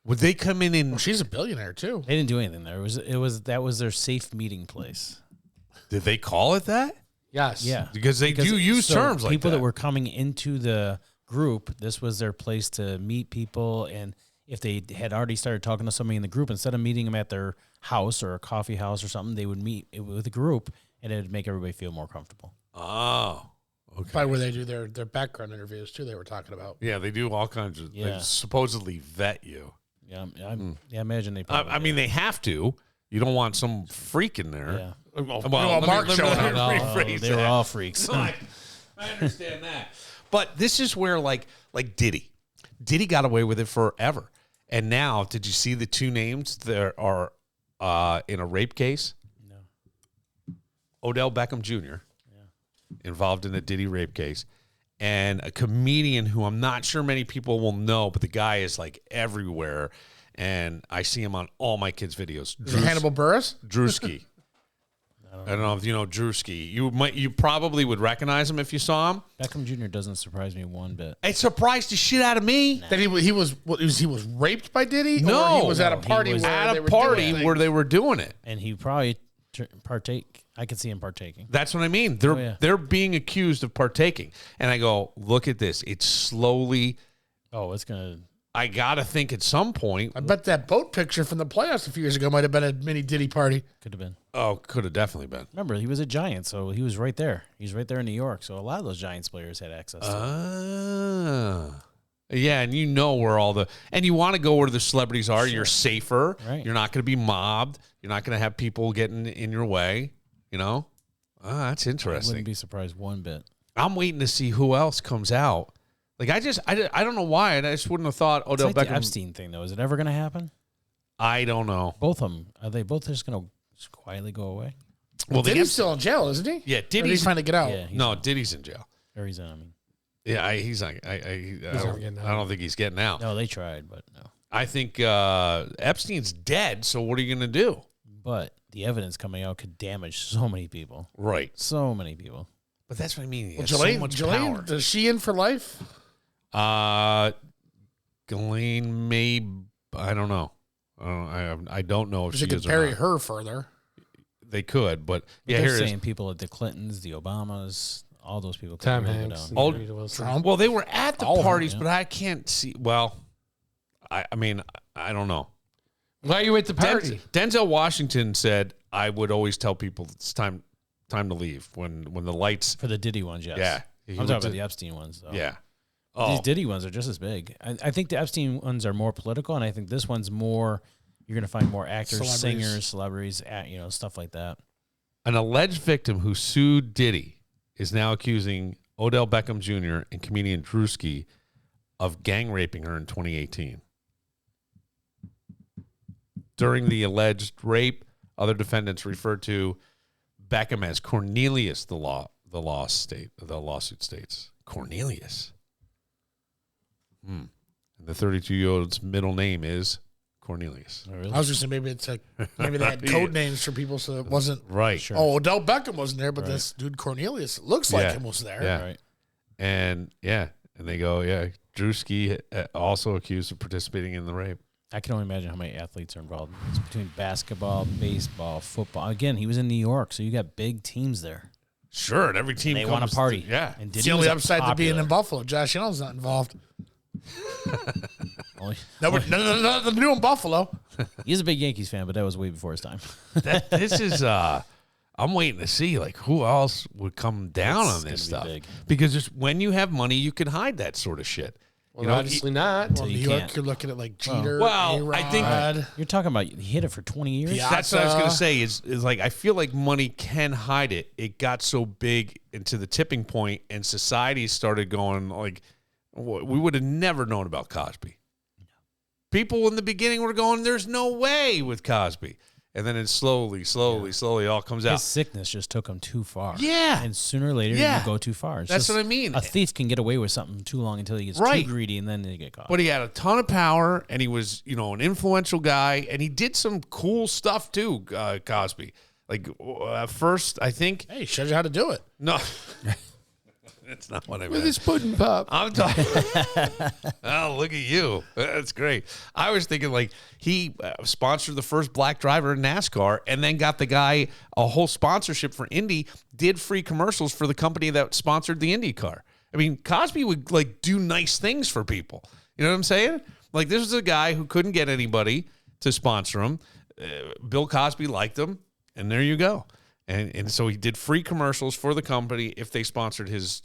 Would they come in and... Well, she's a billionaire too. They didn't do anything there. That was their safe meeting place. Did they call it that? Yes. Yeah. Because they do use terms like that. People that were coming into the group, this was their place to meet people, and if they had already started talking to somebody in the group, instead of meeting them at their house or a coffee house or something, they would meet with a group, and it would make everybody feel more comfortable. Oh, okay. Probably where they do their background interviews too. They were talking about. Yeah, they do all kinds of. They supposedly vet you. Yeah, I imagine they. Probably, I mean, they have to. You don't want some freak in there. Yeah. Well, Marc showed up. They were all freaks. I understand that. But this is where like Diddy got away with it forever. And now, did you see the two names that are in a rape case? No. Odell Beckham Jr. Involved in a Diddy rape case. And a comedian who I'm not sure many people will know, but the guy is like everywhere. And I see him on all my kids' videos. Hannibal Buress? Drewski. I don't know if you know Drewski. You probably would recognize him if you saw him. Beckham Jr. doesn't surprise me one bit. It surprised the shit out of me. That he was raped by Diddy? No. Or he was at a party where they were doing it. And he probably partake. I could see him partaking. That's what I mean. They're being accused of partaking. And I go, look at this. It's slowly. Oh, it's going to. I got to think at some point. I bet that boat picture from the playoffs a few years ago might have been a mini Diddy party. Could have been. Oh, could have definitely been. Remember, he was a Giant, so he was right there. He's right there in New York, so a lot of those Giants players had access to it. Yeah, and you know where and you want to go where the celebrities are. Sure. You're safer. Right. You're not going to be mobbed. You're not going to have people getting in your way, you know? That's interesting. I wouldn't be surprised one bit. I'm waiting to see who else comes out. Like, I don't know why. I just wouldn't have thought Odell Beckham. The Epstein thing, though. Is it ever going to happen? I don't know. Both of them. Are they both just going to quietly go away? Well, Diddy's still in jail, isn't he? Yeah, Diddy's. Or he's trying to get out. Yeah, no, Diddy's in jail. Or he's in, I mean. Yeah, he's not. I don't think he's getting out. No, they tried, but no. I think Epstein's dead, so what are you going to do? But the evidence coming out could damage so many people. Right. So many people. But that's what I mean. Well, Jelaine, is she in for life? Ghislaine may. I don't know. I don't know if she could is bury or not. her further. They could, but yeah, they're saying people at the Clintons, the Obamas, all those people. Tom Hanks. Trump. Well, they were at the parties, but I can't see. Well, I mean, I don't know. Why are you at the party? Denzel Washington said, "I would always tell people it's time to leave when the lights." For the Diddy ones, yes. Yeah, I'm talking about the Epstein ones, though. Yeah. These Diddy ones are just as big. I think the Epstein ones are more political, and I think this one's more. You're going to find more actors, singers, celebrities, stuff like that. An alleged victim who sued Diddy is now accusing Odell Beckham Jr. and comedian Drewski of gang raping her in 2018. During the alleged rape, other defendants referred to Beckham as Cornelius. The lawsuit states Cornelius. And the 32-year-old's middle name is Cornelius. Oh, really? I was just saying maybe they had code names for people, so it wasn't right. Sure. Oh, Odell Beckham wasn't there, but this dude Cornelius looks like him was there. Yeah. Right. And they go, Drewski also accused of participating in the rape. I can only imagine how many athletes are involved. It's between basketball, baseball, football. Again, he was in New York, so you got big teams there. Sure, and every team they want to party. Yeah, and it's the only upside to being in Buffalo. Josh Allen's not involved. No, the new in Buffalo. He's a big Yankees fan, but that was way before his time. This is I'm waiting to see like who else would come down on this stuff because just when you have money, you can hide that sort of shit. Well, obviously not. Well, New York, you're looking at like Jeter. Well, I think you're talking about he hit it for 20 years. That's what I was going to say. Is like I feel like money can hide it. It got so big into the tipping point, and society started going like. We would have never known about Cosby. People in the beginning were going, there's no way with Cosby. And then it slowly all comes out. His sickness just took him too far. Yeah. And sooner or later, you go too far. That's what I mean. A thief can get away with something too long until he gets too greedy, and then they get caught. But he had a ton of power, and he was, an influential guy, and he did some cool stuff too, Cosby. Like, first, I think... Hey, he showed you how to do it. No. That's not what I meant. With his pudding pop. I'm talking. Oh, look at you. That's great. I was thinking like he sponsored the first black driver in NASCAR and then got the guy a whole sponsorship for Indy, did free commercials for the company that sponsored the Indy car. I mean, Cosby would like do nice things for people. You know what I'm saying? Like this was a guy who couldn't get anybody to sponsor him. Bill Cosby liked him, and there you go. And so he did free commercials for the company if they sponsored his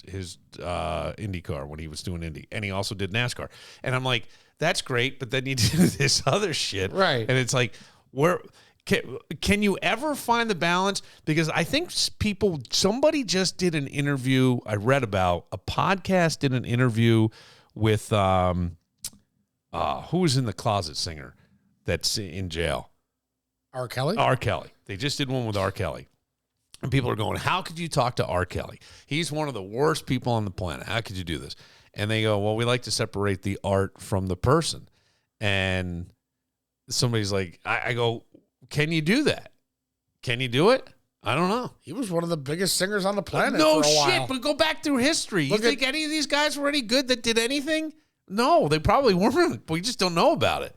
Indy car when he was doing Indy. And he also did NASCAR. And I'm like, that's great, but then you do this other shit. Right. And it's like, Can you ever find the balance? Because I think somebody just did an interview I read about. A podcast did an interview with who was in the closet singer that's in jail? R. Kelly? R. Kelly. They just did one with R. Kelly. And people are going, how could you talk to R. Kelly? He's one of the worst people on the planet. How could you do this? And they go, well, we like to separate the art from the person. And somebody's like, I go, can you do that? Can you do it? I don't know. He was one of the biggest singers on the planet No for a while. shit, but go back through history. You think any of these guys were any good that did anything? No, they probably weren't. We just don't know about it.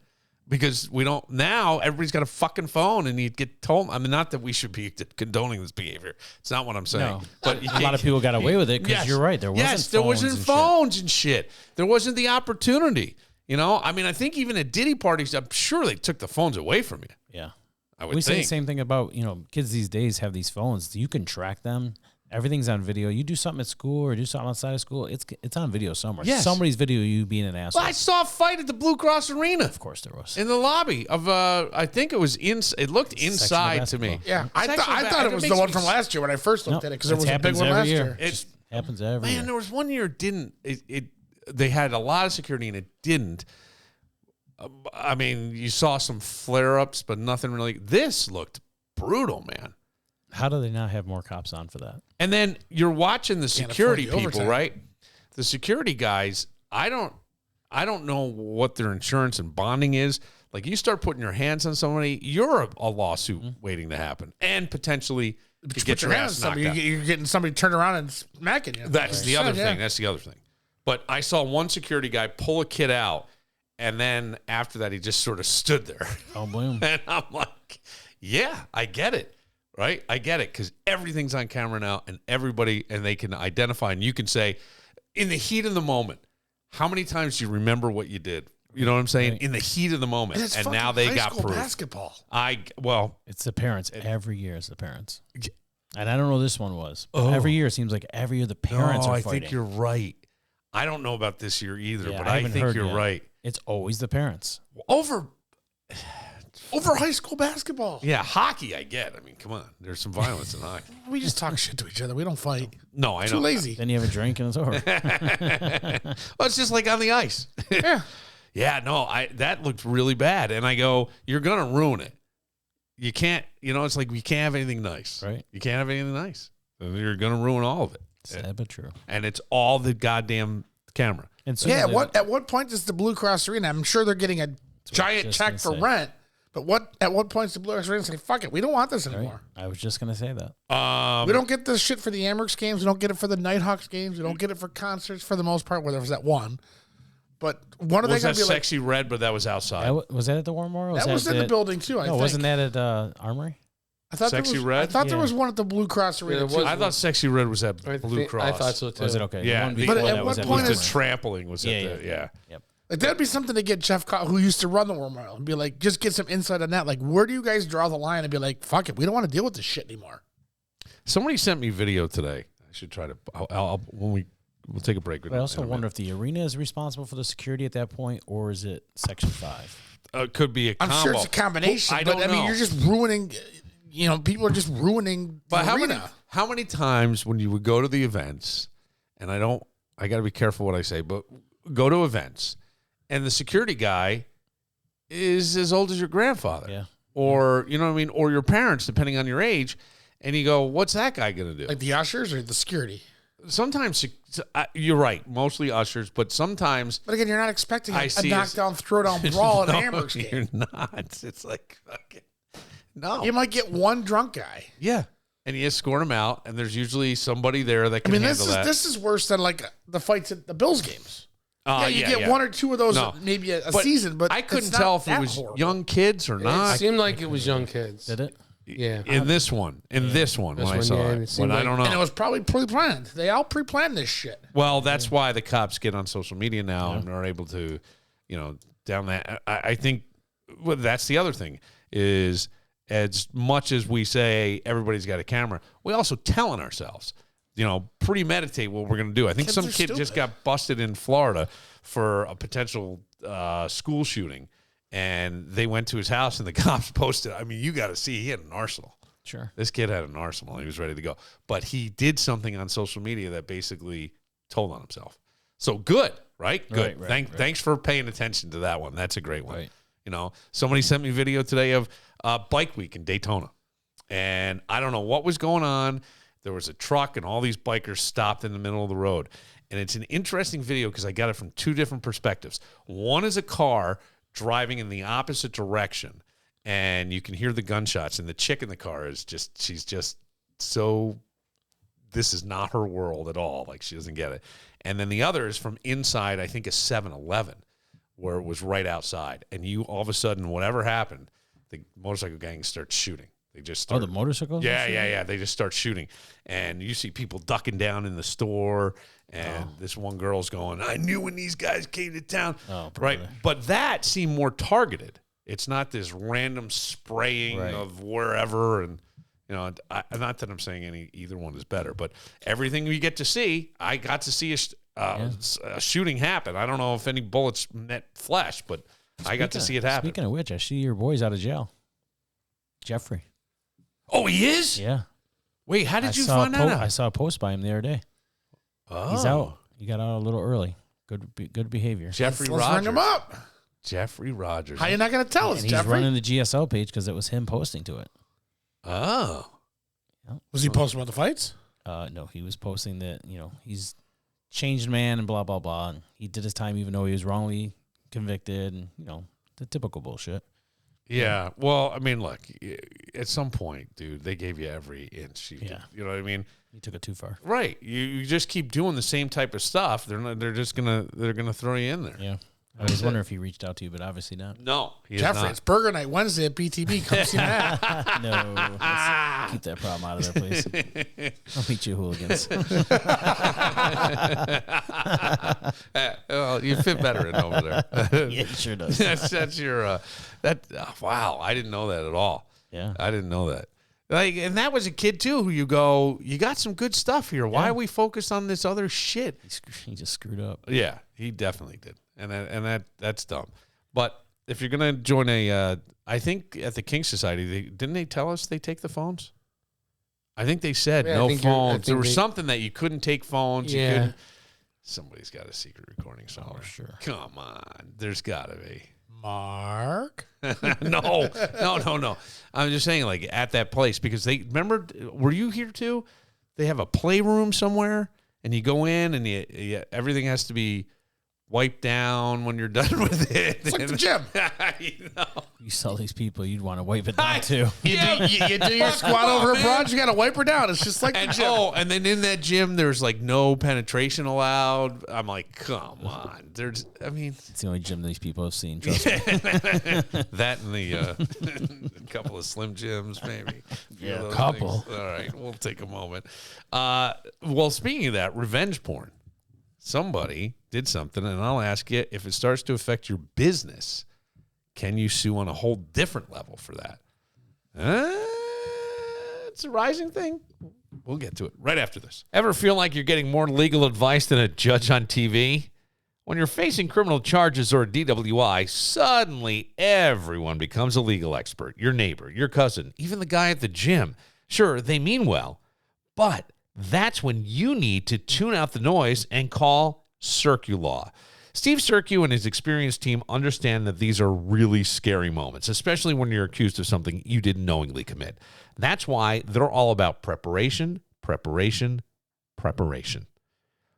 Because we don't, now everybody's got a fucking phone and you get told, I mean, not that we should be condoning this behavior. It's not what I'm saying. No. But A lot of people got away with it because you're right. There wasn't phones and shit. There wasn't the opportunity. You know, I mean, I think even at Diddy parties, I'm sure they took the phones away from you. Yeah. I would We think. say the same thing about, kids these days have these phones. You can track them. Everything's on video. You do something at school or do something outside of school, it's on video somewhere. Yes. Somebody's video you being an asshole. Well, I saw a fight at the Blue Cross Arena. Of course there was. In the lobby of, I think it was it looked inside to me. Yeah, I thought it was the one from last year when I first looked at it because there was a big one last year. It happens every year. Man, there was one year they had a lot of security and it didn't. I mean, you saw some flare-ups, but nothing really. This looked brutal, man. How do they not have more cops on for that? And then you're watching the security afford the people, overtime. right? The security guys, I don't know what their insurance and bonding is. Like, you start putting your hands on somebody, you're a lawsuit waiting to happen, and potentially to get your ass knocked out. You're getting somebody turned around and smacking you. That's the other thing. Yeah. That's the other thing. But I saw one security guy pull a kid out, and then after that, he just sort of stood there. Oh, boom. And I'm like, yeah, I get it. Right? I get it because everything's on camera now and they can identify and you can say in the heat of the moment, how many times do you remember what you did? You know what I'm saying? Right. In the heat of the moment. And now they got proof. Basketball. It's the parents. Every year it's the parents. And I don't know this one was. But every year it seems like every year the parents are fighting. I think you're right. I don't know about this year either, Yeah, but I think you're right. It's always the parents. Over high school basketball. Yeah, hockey I get. I mean, come on. There's some violence in hockey. We just talk shit to each other. We don't fight. No, I know. Too lazy. Then you have a drink and it's over. Well, it's just like on the ice. Yeah. Yeah, no, that looked really bad. And I go, you're going to ruin it. You can't, it's like we can't have anything nice. Right. You can't have anything nice. You're going to ruin all of it. Sad but true. And it's all the goddamn camera. And so Yeah, at what point does the Blue Cross Arena, I'm sure they're getting a giant check for rent, but at what point does the Blue Cross Arena say, fuck it, we don't want this anymore. Right. I was just going to say that. We don't get this shit for the Amherst games. We don't get it for the Nighthawks games. We don't get it for concerts for the most part, where there was that one. But one of they going to be like... Sexy Red, but that was outside. Was that at the War Memorial? That was in the building, too, I think. Wasn't that at Armory? I thought Sexy Red? I thought there was one at the Blue Cross Arena, too. I thought Sexy Red was at Blue Cross. I thought so, too. Was it okay? Yeah. But at what point the is... trampling was at the... Yeah. Yep. Like, that'd be something to get Jeff Cobb, who used to run the War Memorial, and be like, just get some insight on that. Like, where do you guys draw the line and be like, fuck it, we don't want to deal with this shit anymore? Somebody sent me video today. I should try to... We'll take a break. But I also wonder if the arena is responsible for the security at that point, or is it Section 5? It could be a combo. I'm sure it's a combination. I don't know. I mean, you're just ruining... people are just ruining the arena. How many times when you would go to the events, and I got to be careful what I say, but go to events, and the security guy is as old as your grandfather. Yeah. Or, you know what I mean? Or your parents, depending on your age. And you go, what's that guy going to do? Like the ushers or the security? Sometimes, you're right, mostly ushers, but sometimes... But again, you're not expecting a see knockdown, throwdown brawl at an Amherst game. You're not. It's like, fucking... No. You might get one drunk guy. Yeah. And you escort him out, and there's usually somebody there that can handle that. This is worse than like the fights at the Bills games. You get one or two of those maybe a season, but I couldn't tell if it was horrible. young kids or not. It seemed like it was young kids. Did it? Yeah. In this one, when I saw it. seemed I don't know. And it was probably pre-planned. They all pre-planned this shit. Well, that's why the cops get on social media now and are able to, down that. I think that's the other thing is as much as we say everybody's got a camera, we also telling ourselves, premeditate what we're going to do. I think some kid just got busted in Florida for a potential school shooting. And they went to his house, and the cops posted. I mean, you got to see, he had an arsenal. Sure. This kid had an arsenal. He was ready to go. But he did something on social media that basically told on himself. So good, right? Good. Thanks for paying attention to that one. That's a great one. Right. You know, somebody sent me a video today of Bike Week in Daytona. And I don't know what was going on. There was a truck, and all these bikers stopped in the middle of the road. And it's an interesting video because I got it from two different perspectives. One is a car driving in the opposite direction, and you can hear the gunshots, and the chick in the car is she's just so, this is not her world at all. Like, she doesn't get it. And then the other is from inside, I think, a 7-Eleven, where it was right outside. And you, all of a sudden, whatever happened, the motorcycle gang starts shooting. They just start, the motorcycles? Yeah. They just start shooting. And you see people ducking down in the store, and this one girl's going, I knew when these guys came to town. Oh, right. But that seemed more targeted. It's not this random spraying of wherever. And, you know, not that I'm saying either one is better, but everything we get to see, I got to see a shooting happen. I don't know if any bullets met flesh, but I got to see it happen. Speaking of which, I see your boy's out of jail. Jeffrey. Oh, he is? Yeah. Wait, how did you find that out? I saw a post by him the other day. Oh. He's out. He got out a little early. Good behavior. Jeffrey Let's Rogers. ring him up. Jeffrey Rogers. How you not going to tell us, And he's Jeffrey? running the GSL page because it was him posting to it. Oh. Was he posting about the fights? No, he was posting that, you know, he's changed man and blah, blah, blah. And he did his time even though he was wrongly convicted and, you know, the typical bullshit. Yeah. Well, I mean, look, at some point, dude, they gave you every inch. You know what I mean? He took it too far. Right. You just keep doing the same type of stuff. They're gonna throw you in there. Yeah. I was wondering if he reached out to you, but obviously not. No, he Jeffrey, it's Burger Night Wednesday at BTB. Come see that. No. Let's keep that problem out of there, please. I'll beat you hooligans. Well, you fit better in over there. Yeah, it sure does. that's your wow, I didn't know that at all. Yeah. I didn't know that. Like, and that was a kid too who you go, you got some good stuff here. Why are we focused on this other shit? He just screwed up. Yeah, he definitely did. And that's dumb. But if you're gonna join I think at the King Society, didn't they tell us they take the phones? I think they said no phones. There was something that you couldn't take phones. Yeah. You couldn't. Somebody's got a secret recording somewhere. Oh, sure. Come on, there's got to be. Mark? No. I'm just saying, like, at that place, because they remember. Were you here too? They have a playroom somewhere, and you go in, and everything has to be wiped down when you're done with it. It's like the gym. You know. You saw these people, you'd want to wipe it down too. You do your squat over a broad, you got to wipe her down. It's just like the gym. Oh, and then in that gym, there's like no penetration allowed. I'm like, come on. It's the only gym these people have seen. Trust me. That and the a couple of Slim Jims, maybe. Yeah, a couple. Things. All right, we'll take a moment. Well, speaking of that, revenge porn. Somebody did something, and I'll ask you, if it starts to affect your business, can you sue on a whole different level for that? It's a rising thing. We'll get to it right after this. Ever feel like you're getting more legal advice than a judge on TV? When you're facing criminal charges or a DWI, suddenly everyone becomes a legal expert. Your neighbor, your cousin, even the guy at the gym. Sure, they mean well, but that's when you need to tune out the noise and call CircuLaw. Steve Circu and his experienced team understand that these are really scary moments, especially when you're accused of something you didn't knowingly commit. That's why they're all about preparation.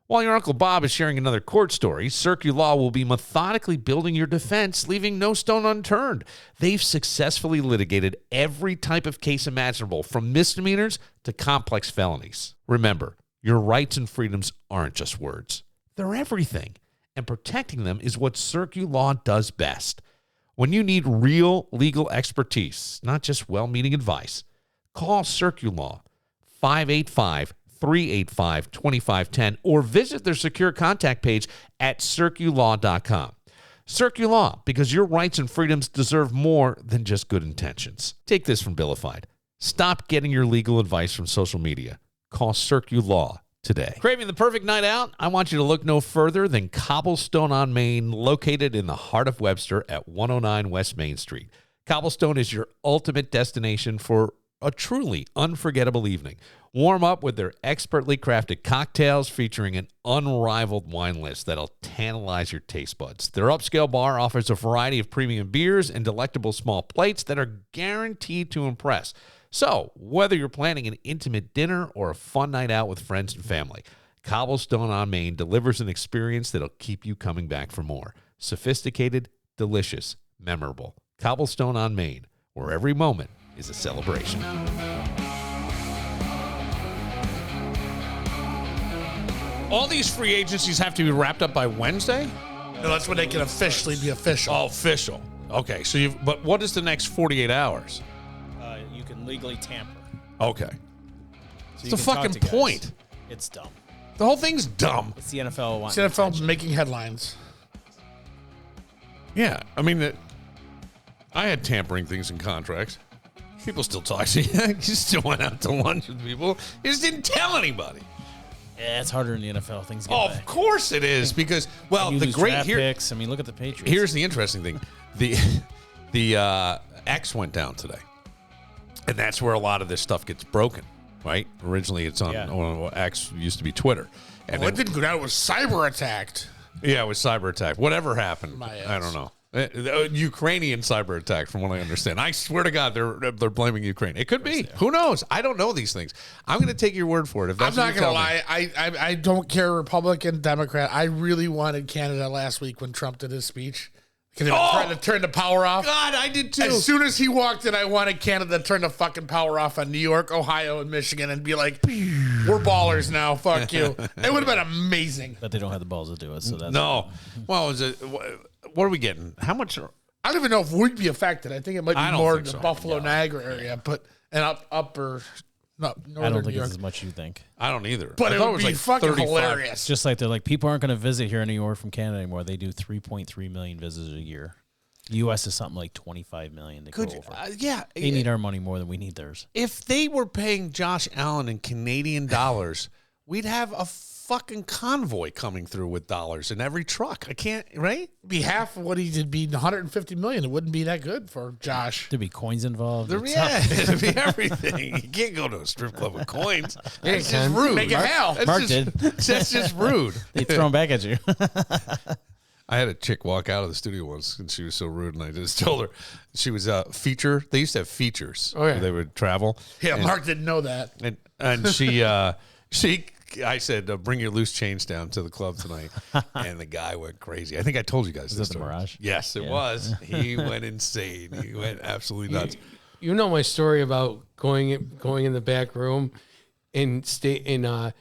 While your Uncle Bob is sharing another court story, CircuLaw will be methodically building your defense, leaving no stone unturned. They've successfully litigated every type of case imaginable, from misdemeanors to complex felonies. Remember, your rights and freedoms aren't just words. They're everything. And protecting them is what CircuLaw does best. When you need real legal expertise, not just well-meaning advice, call CircuLaw 585-385-2510 or visit their secure contact page at circulaw.com. CircuLaw, because your rights and freedoms deserve more than just good intentions. Take this from Billified. Stop getting your legal advice from social media. Call CircuLaw today. Craving the perfect night out? I want you to look no further than Cobblestone on Main, located in the heart of Webster at 109 West Main Street. Cobblestone is your ultimate destination for a truly unforgettable evening. Warm up with their expertly crafted cocktails featuring an unrivaled wine list that'll tantalize your taste buds. Their upscale bar offers a variety of premium beers and delectable small plates that are guaranteed to impress. So, whether you're planning an intimate dinner or a fun night out with friends and family, Cobblestone on Main delivers an experience that'll keep you coming back for more. Sophisticated, delicious, memorable. Cobblestone on Main, where every moment is a celebration. All these free agencies have to be wrapped up by Wednesday? No, that's when they can officially be official. Oh, official. Okay, so but what is the next 48 hours? You can legally tamper. Okay. So It's the fucking point. It's dumb. The whole thing's dumb. It's the NFL. It's the NFL making headlines. Yeah, I mean, I had tampering things in contracts. People still talk to you. You still went out to lunch with people. You just didn't tell anybody. Yeah, it's harder in the NFL. Things get Of course it is, because, well, the great picks. I mean, look at the Patriots. Here's the interesting thing. The X went down today. And that's where a lot of this stuff gets broken, right? Originally, it's on X, used to be Twitter. And It didn't go down. It was cyber attacked. Yeah, it was cyber attack. Whatever happened, I don't know. Ukrainian cyber attack, from what I understand. I swear to God, they're blaming Ukraine. It could be. Who knows? I don't know these things. I'm going to take your word for it. If that's I'm not going to lie. I don't care Republican, Democrat. I really wanted Canada last week when Trump did his speech. Because he was trying to turn the power off. God, I did too. As soon as he walked in, I wanted Canada to turn the fucking power off on New York, Ohio, and Michigan and be like, we're ballers now. Fuck you. It would have been amazing. But they don't have the balls to do it. So that's no. Well, what are we getting? How much? I don't even know if we'd be affected. I think it might be more in the so. Buffalo, Niagara area, and upper. No, I don't think it's as much you think. I don't either. But it would be like fucking hilarious. Just like they're like, people aren't going to visit here in New York from Canada anymore. They do 3.3 million visitors a year. The U.S. is something like 25 million to go over. They need our money more than we need theirs. If they were paying Josh Allen in Canadian dollars, we'd have a fucking convoy coming through with dollars in every truck. I can't, right? Be half of what he did, be 150 million. It wouldn't be that good for Josh. There'd be coins involved. It'd be everything. You can't go to a strip club with coins. That's just rude. Make it hell. Marc did. That's just rude. They throw them back at you. I had a chick walk out of the studio once, and she was so rude, and I just told her she was a feature. They used to have features. Oh, yeah. Where they would travel. Yeah, and, Marc didn't know that. And she I said, bring your loose change down to the club tonight. And the guy went crazy. I think I told you guys this story. Mirage? Yes, it was. He went insane. He went absolutely nuts. You know my story about going in the back room and getting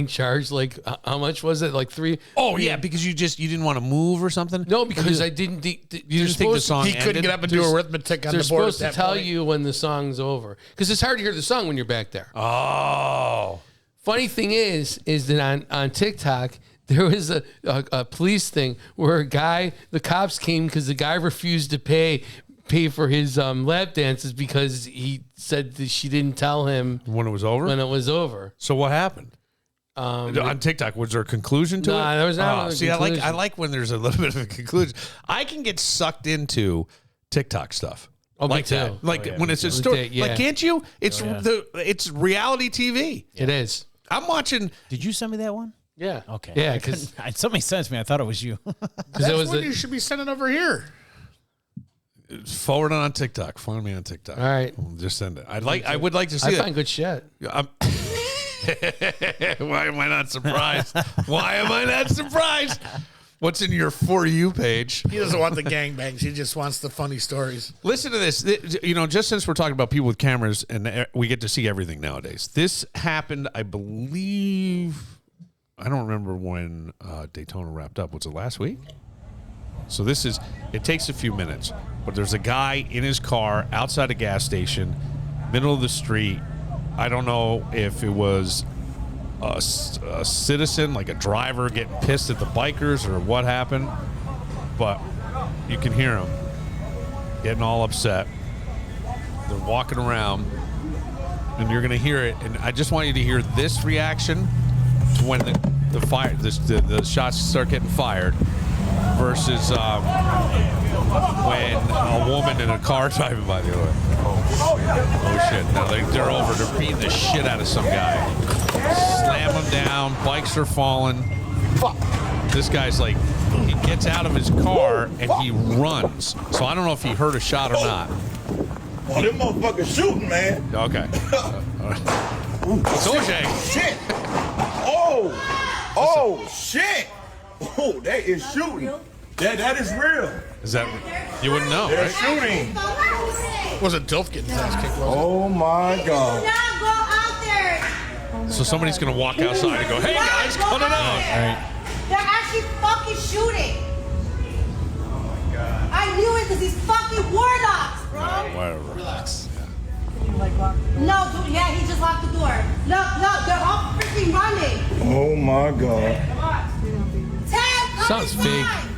charged, like, how much was it? Like $3. Oh, yeah, because you didn't want to move or something? No, because I didn't. You didn't think the song He couldn't ended? get up and do arithmetic on the board. They're supposed at to that tell point. you when the song's over, because it's hard to hear the song when you're back there. Oh. Funny thing is that on TikTok, there was a police thing where the cops came because the guy refused to pay for his lap dances because he said that she didn't tell him When it was over? So what happened? On TikTok, was there a conclusion to it? There was not. See, I like when there's a little bit of a conclusion. I can get sucked into TikTok stuff. Oh, like me that. too. Like when it's a story. Yeah. Like, can't you? It's it's reality TV. It is. I'm watching. Did you send me that one? Yeah. Okay. Yeah, because somebing sent me. I thought it was you. That's what you should be sending over here. Forward it on TikTok. Find me on TikTok. All right. Just send it. I would like to see I it. find good shit. Why am I not surprised? Why am I not surprised? What's in your For You page? He doesn't want the gangbangs. He just wants the funny stories. Listen to this. Just since we're talking about people with cameras and we get to see everything nowadays. This happened, I believe, I don't remember when Daytona wrapped up. Was it last week? So it takes a few minutes, but there's a guy in his car outside a gas station, middle of the street. I don't know if it was a citizen, like a driver, getting pissed at the bikers or what happened, but you can hear him getting all upset. They're walking around, and you're going to hear it. And I just want you to hear this reaction to when the shots start getting fired versus when a woman in a car driving by the other way. Oh shit! Now they're over. They're beating the shit out of some guy. Slam him down. Bikes are falling. Fuck. This guy's like, he gets out of his car and he runs. So I don't know if he heard a shot or not. Oh, them motherfuckers shooting, man. Okay. It's OJ. Shit. Oh, shit. Oh, they is shooting. That is real. Is that, you wouldn't know, They're right? shooting. Wasn't Dilf getting his ass kicked? Oh, my God. Do not go out there. So somebody's going to walk outside and go, hey guys, cut it out. All right. They're actually fucking shooting. Oh my God. I knew it because these fucking war dogs, bro. Whatever. Relax. No, dude, yeah, he just locked the door. Look, they're all freaking running. Oh, my God. Ted, come Sounds inside.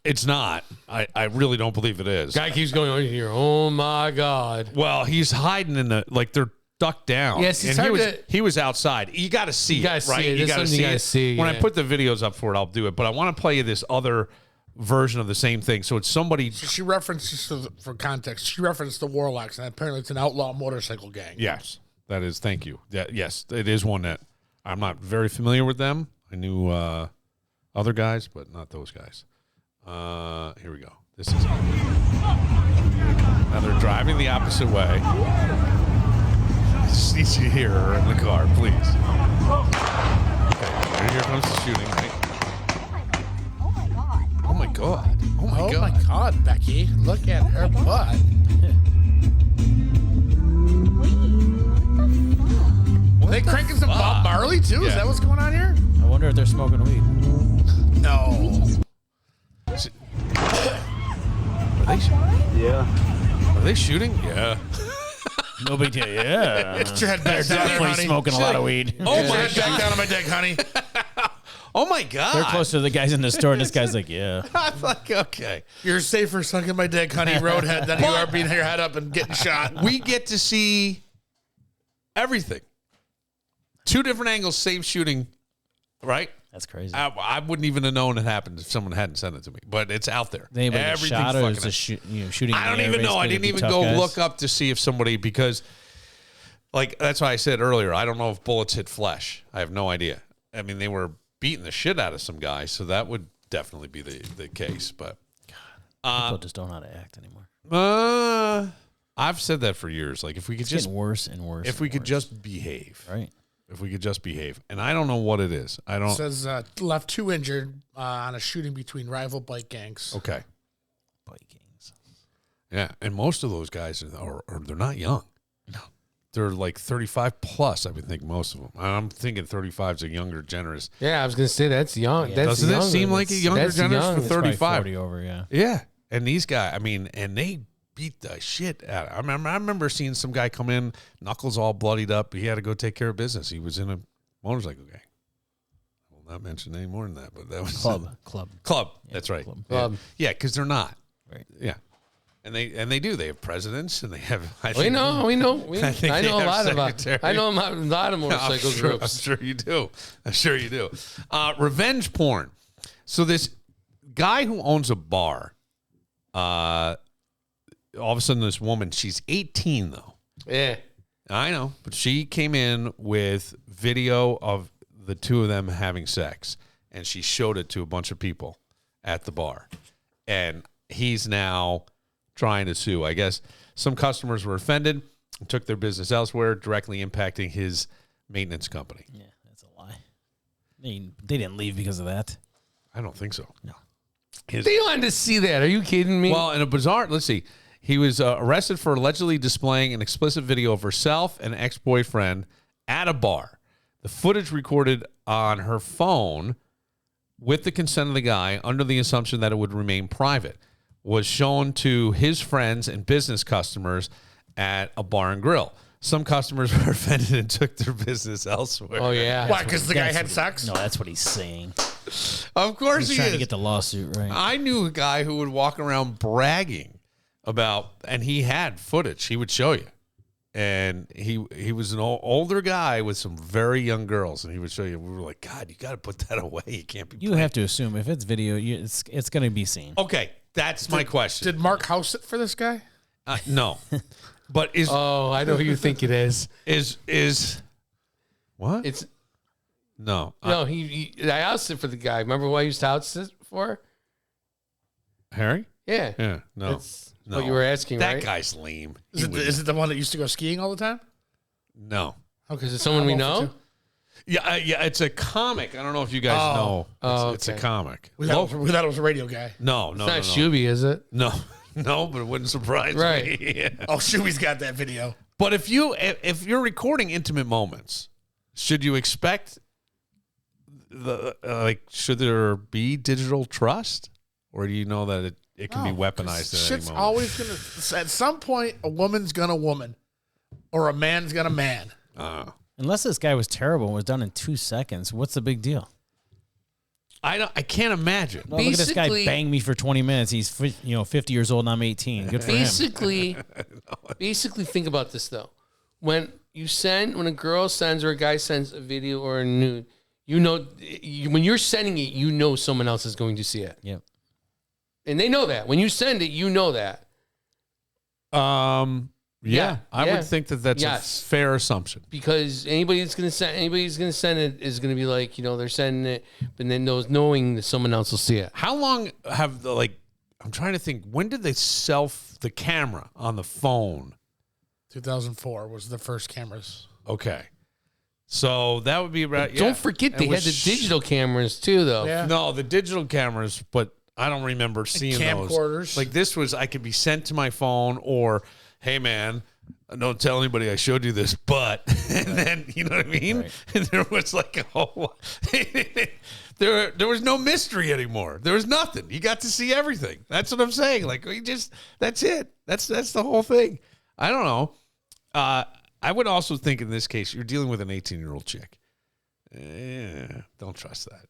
It's not. I really don't believe it is. Guy keeps going on here. Oh my God. Well, he's hiding in the, like, they're ducked down. Yes, it's and hard he was outside. You got to see gotta it, see right? it. You It's got to something you see gotta it. see, When I yeah. put the videos up for it, I'll do it. But I want to play you this other version of the same thing. So it's somebody. She referenced, just for context, she referenced the Warlocks, and apparently it's an outlaw motorcycle gang. Yes, that is. Thank you. Yes, it is one that I'm not very familiar with them. I knew other guys, but not those guys. Here we go. This is. Now they're driving the opposite way. I just need you to hear her in the car, please. Okay, here comes the shooting. Right? Oh my God. Oh my god! Oh my Oh god! my God, Becky. Look at her butt. Are they cranking some Bob Marley, too? Yeah. Is that what's going on here? I wonder if they're smoking weed. No. Are they shooting? Yeah. No big deal. Yeah. Get your head back down there, Definitely honey. smoking a lot of weed. Oh Get your my head back god! down on my deck, honey. Oh my god! They're close to the guys in the store, and this guy's like, yeah. I'm like, okay. You're safer sucking my dick, honey, roadhead, than you are being your head up and getting shot. We get to see everything. Two different angles, same shooting, right? That's crazy. I wouldn't even have known it happened if someone hadn't sent it to me. But it's out there. Did anybody get Everything's shot or fucking is it shooting? I in don't the air even know. I basically didn't to even be go tough guys? look up to see if somebody, because, like, that's why I said earlier, I don't know if bullets hit flesh. I have no idea. I mean, they were beating the shit out of some guy, so that would definitely be the case. But People just don't know how to act anymore. I've said that for years. Like, if we could It's just getting worse and worse. if we and could worse. just behave, right. if we could just behave, and I don't know what it is. I don't. Says left 2 injured on a shooting between rival bike gangs. Okay. Vikings. Yeah, and most of those guys are they're not young. No, they're like 35 plus. I would think most of them. I'm thinking 35 is a younger, generous. Yeah, I was gonna say that's young. Yeah. That's Doesn't it young. seem like a younger That's generous young. for It's 35? 40 over, yeah. Yeah, and these guys, I mean, and they beat the shit out of. I remember seeing some guy come in, knuckles all bloodied up. He had to go take care of business. He was in a motorcycle gang. I will not mention any more than that, but that was Club. That's right. Club. Club. Yeah, because they're not. Right. Yeah, and they do. They have presidents, and they have. We think- know. I I think know they a have lot about. secretary. I know a lot of motorcycle I'm groups. sure you do. I'm sure you do. Revenge porn. So this guy who owns a bar, all of a sudden this woman, she's 18 though. Yeah. I know, but she came in with video of the two of them having sex, and she showed it to a bunch of people at the bar. And he's now trying to sue. I guess some customers were offended and took their business elsewhere, directly impacting his maintenance company. Yeah, that's a lie. They didn't leave because of that. I don't think so. No. They wanted to see that. Are you kidding me? Well, in a bizarre, let's see. He was arrested for allegedly displaying an explicit video of herself and ex-boyfriend at a bar. The footage recorded on her phone with the consent of the guy under the assumption that it would remain private was shown to his friends and business customers at a bar and grill. Some customers were offended and took their business elsewhere. oh yeah. Why? Because the guy That's had what sex? No, that's what he's saying. Of course He's he trying is. to get the lawsuit right. I knew a guy who would walk around bragging about, and he had footage he would show you. and he was an older guy with some very young girls, and he would show you. We were like, God, you got to put that away. You can't be. You have to assume if it's video, it's going to be seen. Okay, that's my question. Did Marc house it for this guy? No, but is I know who you think it is. Is what? It's no. I housed it for the guy. Remember who I used to house it for? Harry? Yeah. Yeah. No. That's what you were asking, that right? guy's lame. Is it the one that used to go skiing all the time? No. Okay, is it someone we know? Yeah, it's a comic. I don't know if you guys know. It's a comic. We thought it was a radio guy. No, It's not Shuby, is it? No, but it wouldn't surprise Right. me. Yeah. Oh, Shuby's got that video. But if you're recording intimate moments, should you expect should there be digital trust, or do you know that it can be weaponized at any Shit's moment? always gonna. At some point, a woman's gonna woman, or a man's gonna man. Unless this guy was terrible and was done in 2 seconds, what's the big deal? I can't imagine. Well, look at this guy Basically- bang me for 20 minutes. He's 50 years old and I'm 18. Good for him. Basically, think about this though. When a girl sends or a guy sends a video or a nude, when you're sending it, you know someone else is going to see it. Yep. And they know that. When you send it, you know that. Yeah, I yeah. would think that that's Yes. a fair assumption. Because anybody who's going to send it is going to be like, they're sending it, but then knowing that someone else will see it. How long have I'm trying to think, when did they the camera on the phone? 2004 was the first cameras. Okay. So that would be about, Don't forget they had the digital cameras too, though. Yeah. No, the digital cameras, but I don't remember seeing those. Camcorders. Like this was, I could be sent to my phone, or, hey man, don't tell anybody I showed you this, but, and then, you know what I mean? Right. And there was like a whole, there was no mystery anymore. There was nothing. You got to see everything. That's what I'm saying. Like that's it. That's the whole thing. I don't know. I would also think in this case, you're dealing with an 18-year-old chick. Don't trust that.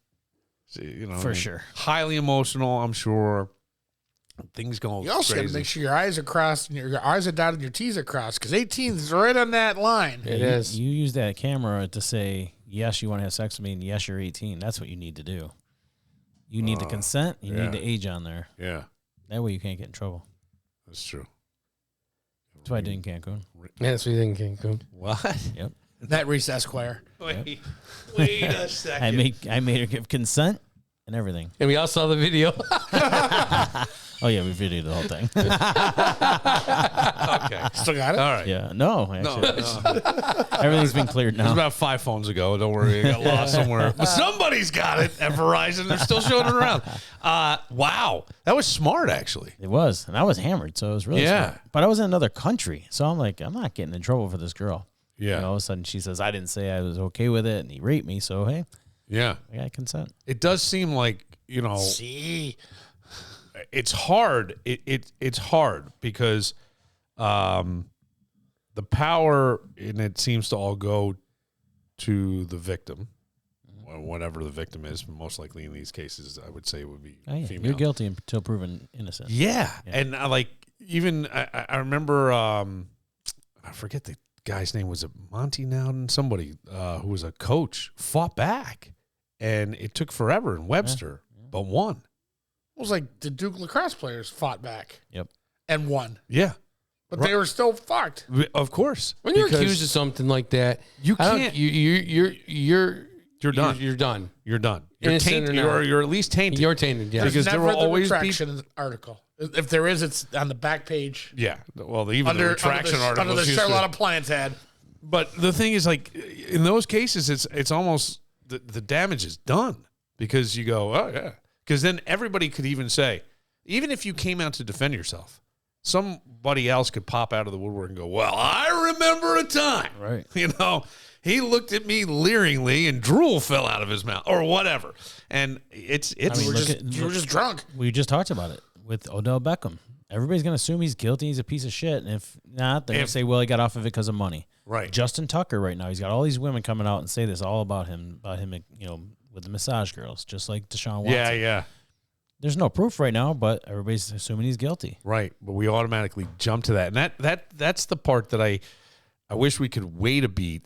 See, For sure. Highly emotional, I'm sure. Things go You also got crazy. to make sure your I's are crossed and your R's are dotted and your T's are crossed, because 18 is right on that line. It is. You use that camera to say, yes, you want to have sex with me, and yes, you're 18. That's what you need to do. You need the consent. You need the age on there. Yeah, That way you can't get in trouble. that's true. That's why I did in Cancun. Yeah, that's what you think, Cancun. What? Yep. That Reese Esquire. Wait a second. I made her give consent and everything. And we all saw the video. Oh yeah, we videoed the whole thing. Okay. Still got it? All right. Yeah. No, actually, everything's been cleared It was now. about 5 phones ago. Don't worry, it got lost somewhere. But somebody's got it at Verizon. They're still showing it around. Wow, that was smart, actually. It was, and I was hammered, so it was really Yeah. smart. But I was in another country, so I'm like, I'm not getting in trouble for this girl. Yeah. And all of a sudden, she says I didn't say I was okay with it, and he raped me. So hey, Yeah, I got consent. it does seem like See. it's hard. It's hard because the power in it seems to all go to the victim, or whatever the victim is. Most likely in these cases, I would say it would be Oh, yeah. female. You're guilty until proven innocent. Yeah. And I remember I forget the guy's name. Was it Monty Nowden? Somebody who was a coach fought back, and it took forever in Webster, but won. It was like the Duke lacrosse players fought back Yep. and won, Yeah, but they were still fucked. of course. When you're Because accused of something like that, you I don't- can't. You're done. You're done. You're done. You're Innocent tainted. or not. You're at least tainted. You're tainted. Yeah. Because There's there never will the always be- retraction article. If there is, it's on the back page Yeah. Well, even the retraction article under the Charlotte Appliance ad. But the thing is, like in those cases, it's almost the damage is done because you go, oh yeah, because then everybody could even say, even if you came out to defend yourself, somebody else could pop out of the woodwork and go, well, I remember a time, Right. He looked at me leeringly and drool fell out of his mouth or whatever, and it's I mean, You were just drunk. We just talked about it with Odell Beckham. Everybody's going to assume he's guilty. He's a piece of shit. And if not, they're going to say, well, he got off of it because of money. right. Justin Tucker right now, he's got all these women coming out and say this all about him, with the massage girls, just like Deshaun Watson. Yeah. There's no proof right now, but everybody's assuming he's guilty. Right, but we automatically jump to that, and that's the part that I wish we could wait a beat.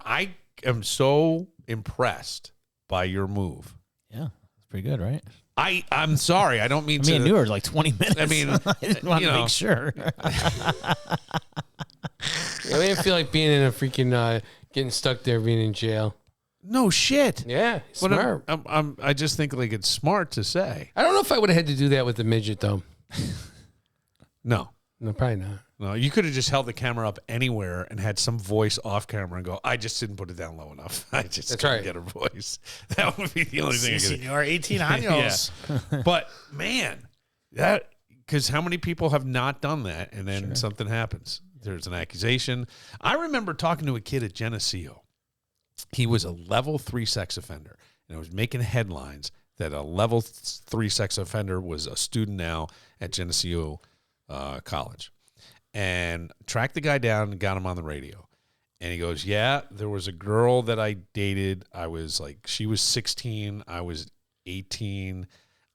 I am so impressed by your move. Yeah, it's pretty good, right? I'm sorry. I don't mean to. I knew her like 20 minutes. I mean, I didn't want to make sure. I didn't feel like being in a freaking getting stuck there, being in jail. No shit. Yeah, But smart. I just think like it's smart to say. I don't know if I would have had to do that with the midget though. No. No, probably not. No, you could have just held the camera up anywhere and had some voice off camera and go, I just didn't put it down low enough. I just That's couldn't right. get her voice. That would be the only thing I could Senor 18 años. Yeah. But man, because how many people have not done that and then something happens? There's an accusation. I remember talking to a kid at Geneseo. He was a level 3 sex offender, and I was making headlines that a level 3 sex offender was a student now at Geneseo College. And tracked the guy down and got him on the radio. And he goes, yeah, there was a girl that I dated. I was like, she was 16. I was 18.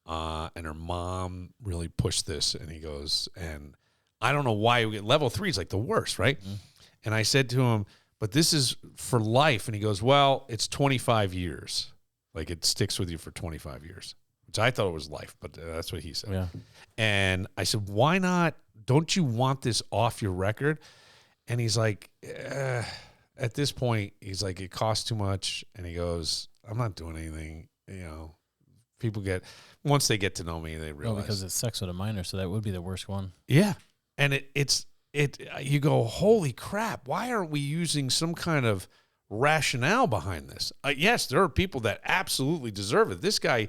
And her mom really pushed this. And he goes, and I don't know why level 3 is like the worst, right? Mm-hmm. And I said to him, but this is for life. And he goes, well, it's 25 years. Like it sticks with you for 25 years, which I thought it was life, but that's what he said. Yeah. And I said, why not? Don't you want this off your record? And he's like, at this point, he's like, it costs too much. And he goes, I'm not doing anything. You know, people once they get to know me, they realize. No, because it's sex with a minor, so that would be the worst one. Yeah. And you go, holy crap, why aren't we using some kind of rationale behind this? Yes, there are people that absolutely deserve it. This guy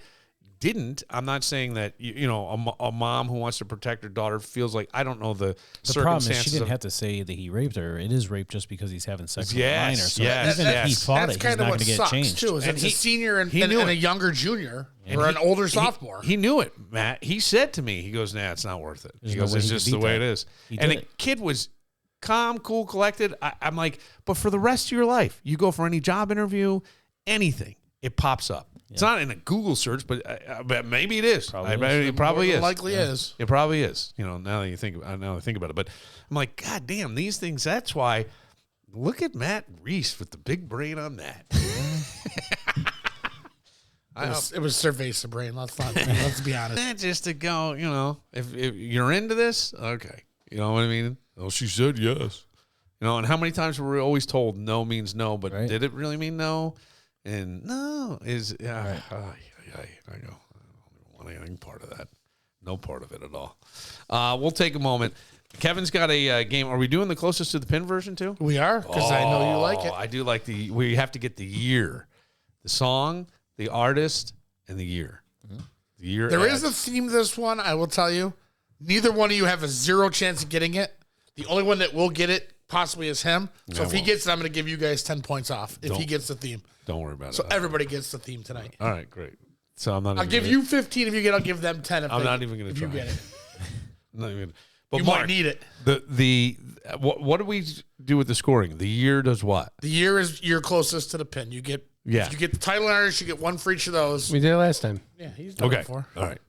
didn't. I'm not saying that, a mom who wants to protect her daughter feels like, I don't know the circumstances. The problem is she didn't have to say that he raped her. It is rape just because he's having sex with a minor. So yes, even if he fought That's it, he's kind not of going what to get sucks changed. too. Is And it's a senior and a younger junior or an older sophomore. He knew it, Matt. He said to me, he goes, nah, it's not worth it. He goes, it's just the way it is. And the kid was calm, cool, collected. I'm like, but for the rest of your life, you go for any job interview, anything, it pops up. Yeah. It's not in a Google search, but maybe it is. It probably is. Likely is. It probably is. Now that I think about it, but I'm like, God damn, these things. That's why. Look at Matt Reese with the big brain on that. It was cerveza brain. Let's be honest. Just to go, if you're into this, okay. You know what I mean? Oh, she said yes. And how many times were we always told no means no, but did it really mean no? And no is, I know. I don't want anything part of that. No part of it at all. We'll take a moment. Kevin's got a game. Are we doing the closest to the pin version too? We are, because I know you like it. I do like we have to get the year, the song, the artist, and the year. Mm-hmm. The year. There is a theme to this one, I will tell you. Neither one of you have a 0 chance of getting it. The only one that will get it possibly is him. So if he gets it, I'm going to give you guys 10 points off if he gets the theme. Don't worry about it. So everybody gets the theme tonight. All right, great. So I'll give you 15 if you get. I'll give them 10 if I'm not even going to try. If you get it. I'm not even. But you Marc, might need it. What do we do with the scoring? The year does what? The year is you're closest to the pin. You get if you get the title and artist, you get one for each of those. We did it last time. Yeah, he's done it before. All right.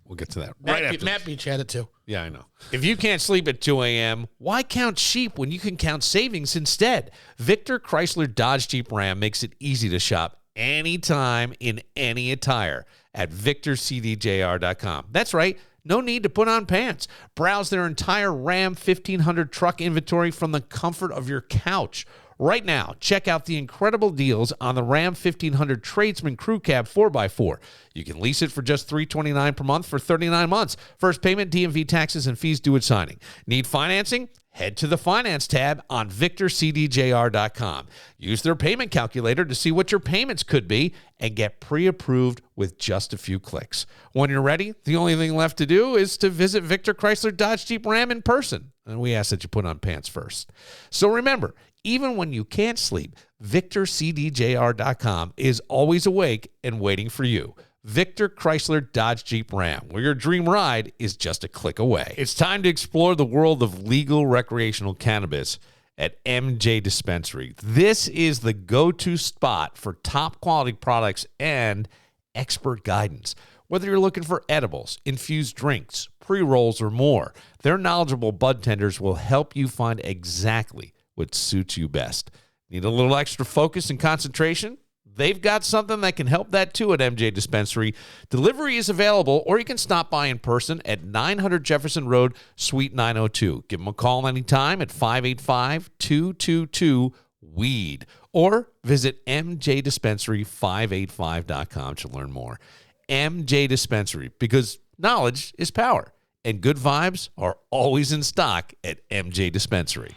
We'll get to that Matt Beach had it too. Yeah, I know. If you can't sleep at 2 a.m., why count sheep when you can count savings instead? Victor Chrysler Dodge Jeep Ram makes it easy to shop anytime in any attire at victorcdjr.com. That's right. No need to put on pants. Browse their entire Ram 1500 truck inventory from the comfort of your couch. Right now, check out the incredible deals on the Ram 1500 Tradesman Crew Cab 4x4. You can lease it for just $329 per month for 39 months. First payment, DMV taxes, and fees due at signing. Need financing? Head to the Finance tab on victorcdjr.com. Use their payment calculator to see what your payments could be and get pre-approved with just a few clicks. When you're ready, the only thing left to do is to visit Victor Chrysler Dodge Jeep Ram in person. And we ask that you put on pants first. So remember, even when you can't sleep, VictorCDJR.com is always awake and waiting for you. Victor Chrysler Dodge Jeep Ram, where your dream ride is just a click away. It's time to explore the world of legal recreational cannabis at MJ Dispensary. This is the go-to spot for top quality products and expert guidance. Whether you're looking for edibles, infused drinks, pre-rolls, or more, their knowledgeable bud tenders will help you find exactly what suits you best. Need a little extra focus and concentration? They've got something that can help that too at MJ Dispensary. Delivery is available, or you can stop by in person at 900 Jefferson Road, Suite 902. Give them a call anytime at 585-222-WEED, or visit mjdispensary585.com to learn more. MJ Dispensary, because knowledge is power, and good vibes are always in stock at MJ Dispensary.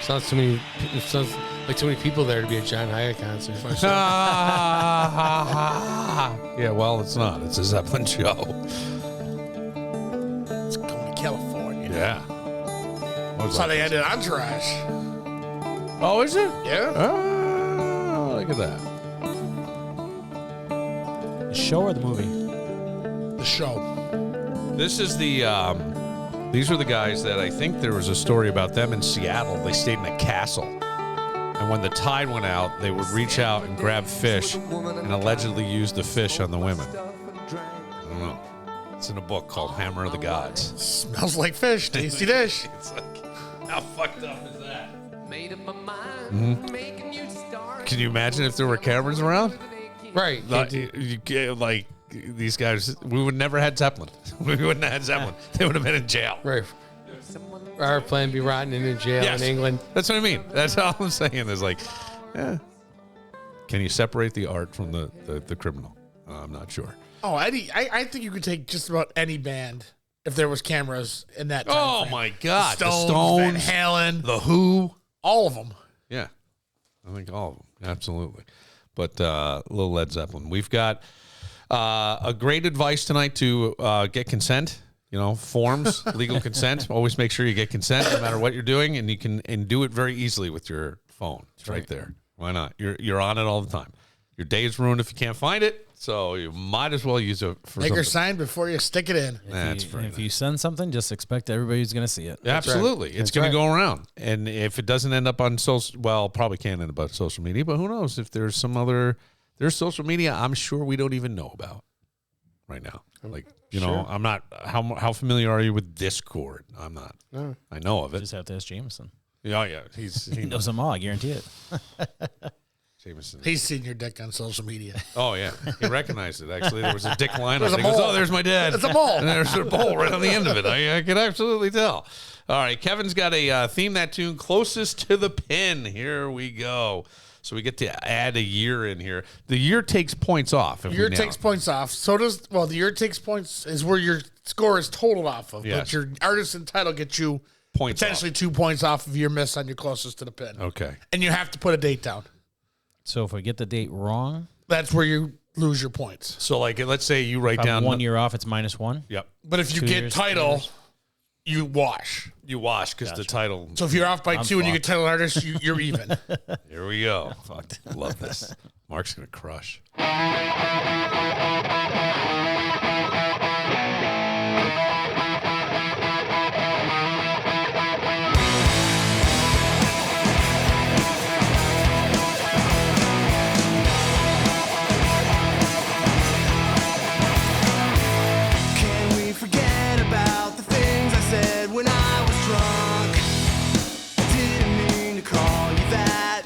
Sounds like too many people there to be a John Hyatt concert. Yeah, well, it's not. It's a Zeppelin show. It's going to California. Yeah. That's how they ended Entourage. Oh, is it? Yeah. Oh, look at that. The show or the movie? The show. This is the, these are the guys that I think there was a story about them in Seattle. They stayed in a castle. And when the tide went out, they would reach out and grab fish and allegedly use the fish on the women. I don't know. It's in a book called Hammer of the Gods. Smells like fish. Tasty dish. It's like, how fucked up is that? Can you imagine if there were cameras around? Right. Like these guys, we would never had Zeppelin. We wouldn't have had Zeppelin. They would have been in jail. Right. Our plan be rotting in jail in England. That's what I mean. That's all I'm saying is like, yeah. Can you separate the art from the criminal? I'm not sure. Oh, Eddie, I think you could take just about any band if there was cameras in that time Oh, frame. my God. The Stones, Van Halen. The Who. All of them. Yeah. I think all of them. Absolutely. But little Led Zeppelin. We've got a great advice tonight to get consent. You know, forms, legal consent. Always make sure you get consent no matter what you're doing, and you can do it very easily with your phone. It's right there. Why not? You're on it all the time. Your day is ruined if you can't find it, so you might as well use it for Make something. your sign before you stick it in. If you send something, just expect everybody's going to see it. Absolutely. It's going to go around. And if it doesn't end up on social, well, probably can't end up on social media, but who knows if there's some other, there's social media I'm sure we don't even know about right now. Like, you know, I'm not, how familiar are you with Discord? I'm not. No. I know of it. Just have to ask Jameson. Yeah. He knows them all, I guarantee it. Jameson. He's seen your dick on social media. Oh, yeah. He recognized it, actually. There was a dick line There's up. a He goes, mole. oh, there's my dad. It's a mole. And there's a mole right on the end of it. I can absolutely tell. All right. Kevin's got a theme that tune closest to the pin. Here we go. So we get to add a year in here. The year takes points off. Year takes points off. So does, well, the year takes points is where your score is totaled off of. Yes. But your artist and title gets you Points potentially 2 points off of your miss on your closest to the pin. Okay. And you have to put a date down. So if we get the date wrong, That's where you lose your points. So, like, let's say you write if I'm down 1 year off, it's -1. Yep. But if you 2 get years, title, 3 years. you wash. You wash because the title. So if you're off by I'm 2 and you get fucked. title artist, you're even. Here we go. Fucked. Love this. Mark's going to crush. Can we forget about the things I said when I was drunk? Didn't mean to call you that.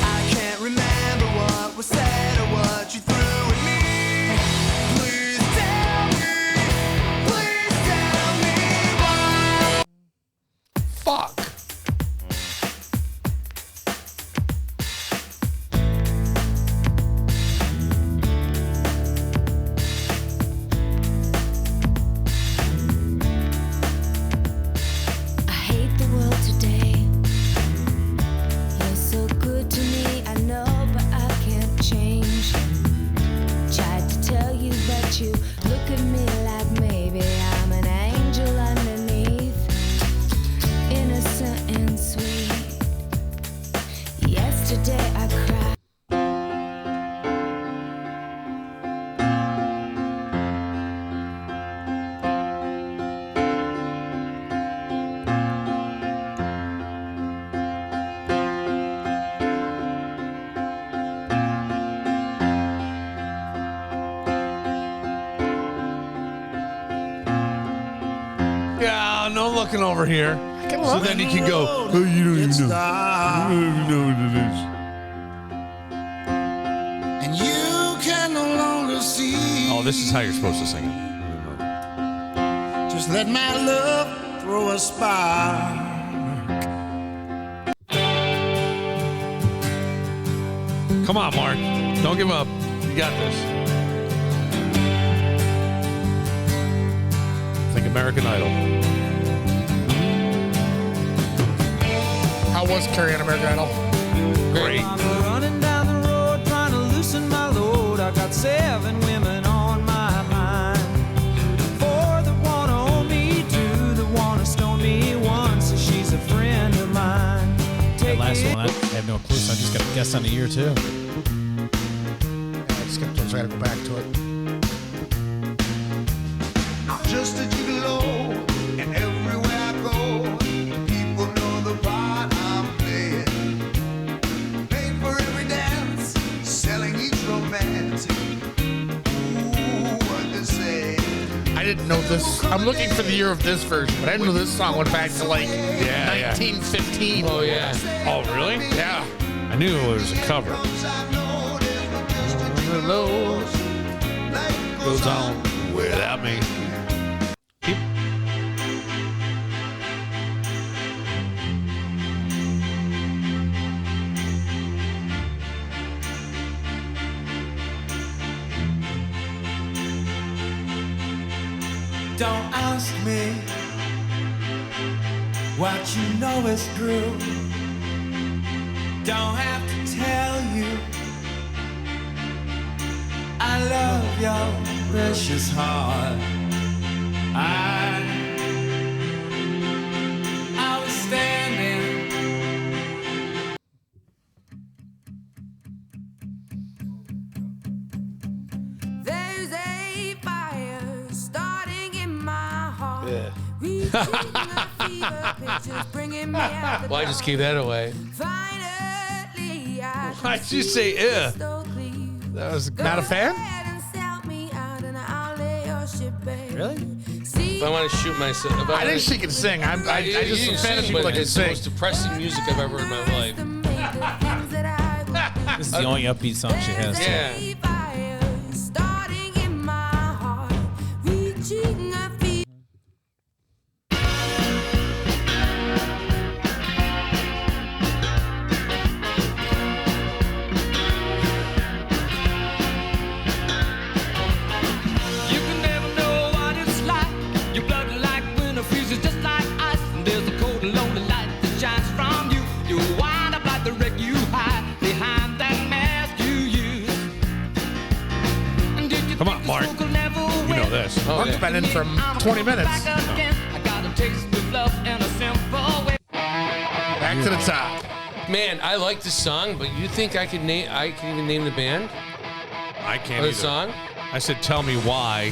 I can't remember what was said or what you threw at me. Please tell me why. Fuck. I hate the world today. You're so good to me, I know, but I can't change. Tried to tell you, but you look at me like maybe I'm an angel underneath, innocent and sweet. Yesterday I cried. Yeah, no looking over here. So then you can go, oh, you don't even know. You don't even know what it is. And you can no longer see. Oh, this is how you're supposed to sing it. Just let my love throw a spark. Come on, Mark. Don't give up. You got this. Think American Idol. How was Carrie on American Idol? Great. I'm running down the road trying to loosen my load. I got 7 women on my mind. 4 that wanna own me, 2 that wanna stone me, 1 so she's a friend of mine. That last one, I have no clue, so I just got to guess on the year too. I skipped one, so I gotta go back to it. Just a gigolo, and everywhere I go, people know the part I'm playing. Paid for every dance, selling each romance. Ooh, what they say. I didn't know this. I'm looking for the year of this version, but I didn't know this song went back to like 1915. Oh, yeah. Oh, really? Yeah. I knew it was a cover. Goes on without me. Don't ask me what you know is true. Don't have to tell you I love your precious heart. I was standing. There's a fire starting in my heart. Yeah. Well, Well, I just gave that away. Why'd you say, yeah? That was not a fan? Really? If I want to shoot myself, I think she can sing. I just am a fan of people that can it's the sing. most depressing music I've ever heard in my life. This is the only upbeat song she has. too. Yeah. You can never know what it's like. Your blood like winter freezes just like ice. And there's a cold and lonely light that shines from you. You wind up like the wreck you hide behind that mask you use. And did you Come on, think the Mark. smoke will never You know win? this. Oh, Mark's yeah. been in from 20 minutes. Back again. I got a taste of love in a simple way. Back to the top. Man, I like this song, but you think I could name? I can even name the band I can't or the either. song? I said, tell me why.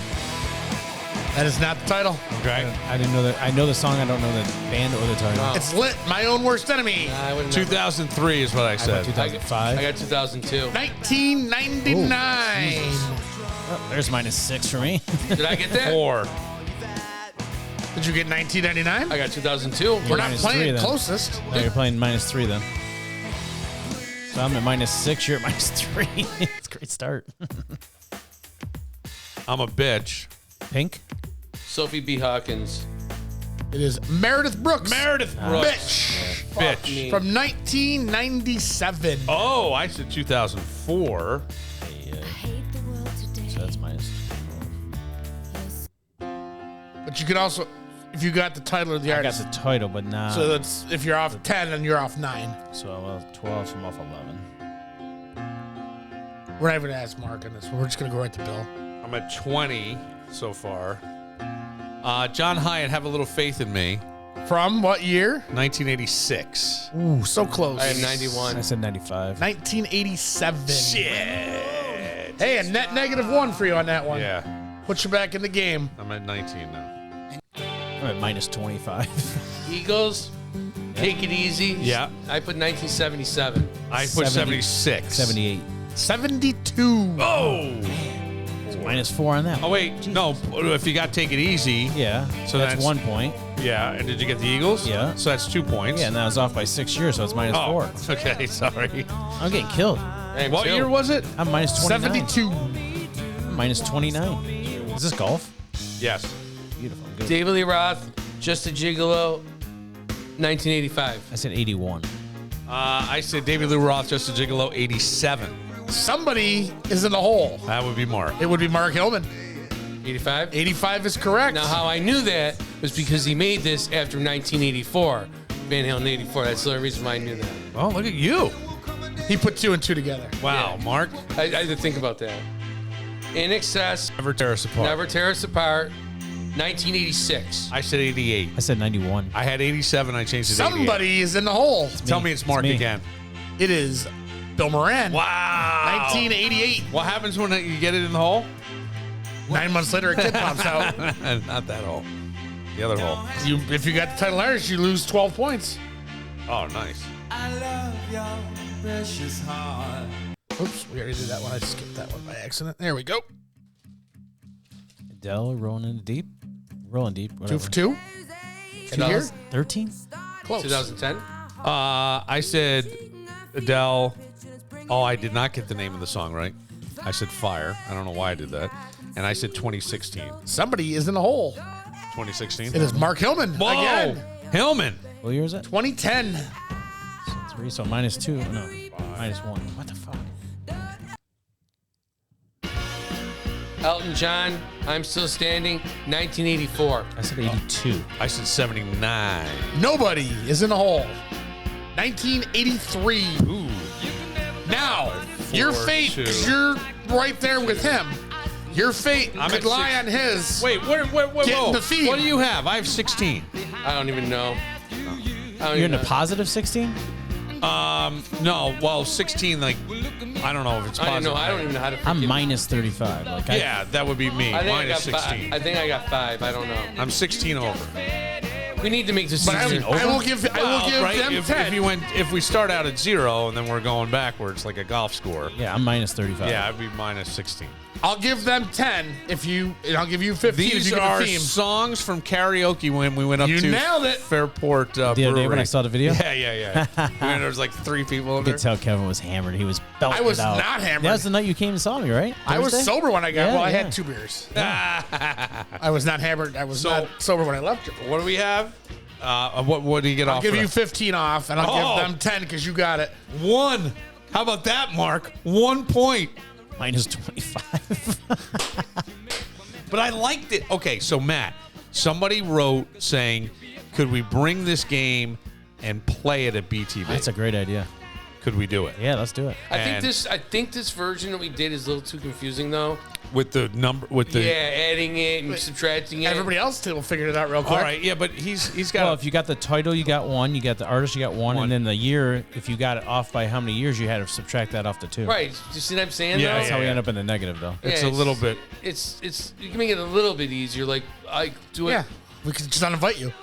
That is not the title. Okay. I didn't know that. I know the song. I don't know the band or the title. Oh. It's lit. My own worst enemy. I wouldn't know. 2003 is what I I got said. 2005. I got 2002. 1999. Oh, there's -6 for me. Did I get that? 4. Did you get 1999? I got 2002. We're not -3 playing then. closest. No, you're playing -3 then. So I'm at -6. You're at -3. It's a great start. I'm a bitch. Pink. Sophie B. Hawkins. It is Meredith Brooks. Meredith Brooks. Bitch. Fuck Bitch. me. From 1997. Oh, I said 2004. So that's -12. But you could also, if you got the title of the I got artist. the title, but not. So that's if you're off 10 and you're off 9. So well, 12. So I'm off 11. We're not even going to ask Mark on this one. We're just going to go right to Bill. I'm at 20 so far. John Hyatt, Have a Little Faith in Me. From what year? 1986. Ooh, so close. I am 91. I said 95. 1987. Shit. Hey, a net -1 for you on that one. Yeah. Put you back in the game. I'm at 19 now. I'm at -25. Eagles. Take it easy. Yeah. I put 1977. I put 76. 78. 72. Oh. So -4 on that. Oh, wait. No. If you got Take It Easy. Yeah. So that's that's 1 point. Yeah, and did you get the Eagles? Yeah. So that's 2 points. Yeah, and that was off by 6 years, so it's minus 4. Okay, sorry. I'm getting killed. What year was it? I'm minus 29. 72. I'm minus 29. Is this golf? Yes. Beautiful. Good. David Lee Roth, Just a Gigolo, 1985. I said 81. I said David Lee Roth, Just a Gigolo, 87. Somebody is in the hole. That would be Mark. It would be Mark Hillman. 85? 85 is correct. Now, how I knew that was because he made this after 1984. Van Halen 84. That's the only reason why I knew that. Oh, look at you. He put 2 and 2 together. Wow, Yeah. Mark. I had to think about that. In Excess, Never Tear Us Apart. Never Tear Us Apart, 1986. I said 88. I said 91. I had 87. I changed it to 88. Somebody is in the hole. Tell me it's Mark me. again. It is Bill Moran. Wow. 1988. What happens when you get it in the hole? 9 months later, a kid pops out. Not that hole. The other hole. If you got the title artist, you lose 12 points. Oh, nice. I love your precious heart. Oops, we already did that one. I skipped that one by accident. There we go. Adele rolling deep. Rolling deep. 2 for 2. And here? 13? Close. 2010. I said Adele. Oh, I did not get the name of the song right. I said Fire. I don't know why I did that. And I said 2016. Somebody is in the hole. 2016? It is Mark Hillman Whoa. again. Hillman. What year is it? 2010. So 3, so minus 2. No, minus 1. What the fuck? Elton John, I'm Still Standing, 1984. I said 82. I said 79. Nobody is in the hole. 1983. Ooh. Now, your fate, 4-2. 'cause you're right there with him. Your fate I'm could at lie 6. on his. Wait, Getting the feed. What do you have? I have 16. I don't even know. You're in the positive 16? No, well, 16, like, I don't know if it's I don't positive. know. I don't even know how to. I'm forget. minus 35. Like Yeah, that would be me. I think I Minus got 16. I think I got 5. I don't know. I'm 16 over. We need to make this But I season will give right? them 10. If we start out at 0 and then we're going backwards like a golf score. Yeah, I'm minus 35. Yeah, I'd be minus 16. I'll give them 10 and I'll give you 15 if These you get are the theme. songs from karaoke when we went up You to nailed it. Fairport The other day Brewery. when I saw the video? Yeah. When there was like 3 people in You there. could tell Kevin was hammered. He was belting I was it out. not hammered. That was the night you came and saw me, right? I was Thursday? sober when I got. Yeah, well, I yeah. had 2 beers. I was not hammered. I was not sober when I left. What do we have? What do you get I'll off? give for you that? 15 off, and I'll give them 10 because you got it. 1. How about that, Mark? 1 point. Minus 25. But I liked it. Okay, so Matt, somebody wrote saying, could we bring this game and play it at BTB? That's a great idea. Could we do it? Yeah, let's do it. I think this version that we did is a little too confusing though. With the number, with the adding it and subtracting it. Everybody else will figure it out real quick. All right, yeah, but he's got. Well, if you got the title, you got 1. You got the artist, you got 1. And then the year, if you got it off by how many years, you had to subtract that off the 2. Right. Do you see what I'm saying? Yeah, though? That's how we end up in the negative, though. it's a little bit. It's you can make it a little bit easier. Like I do it. Yeah, we could just uninvite you.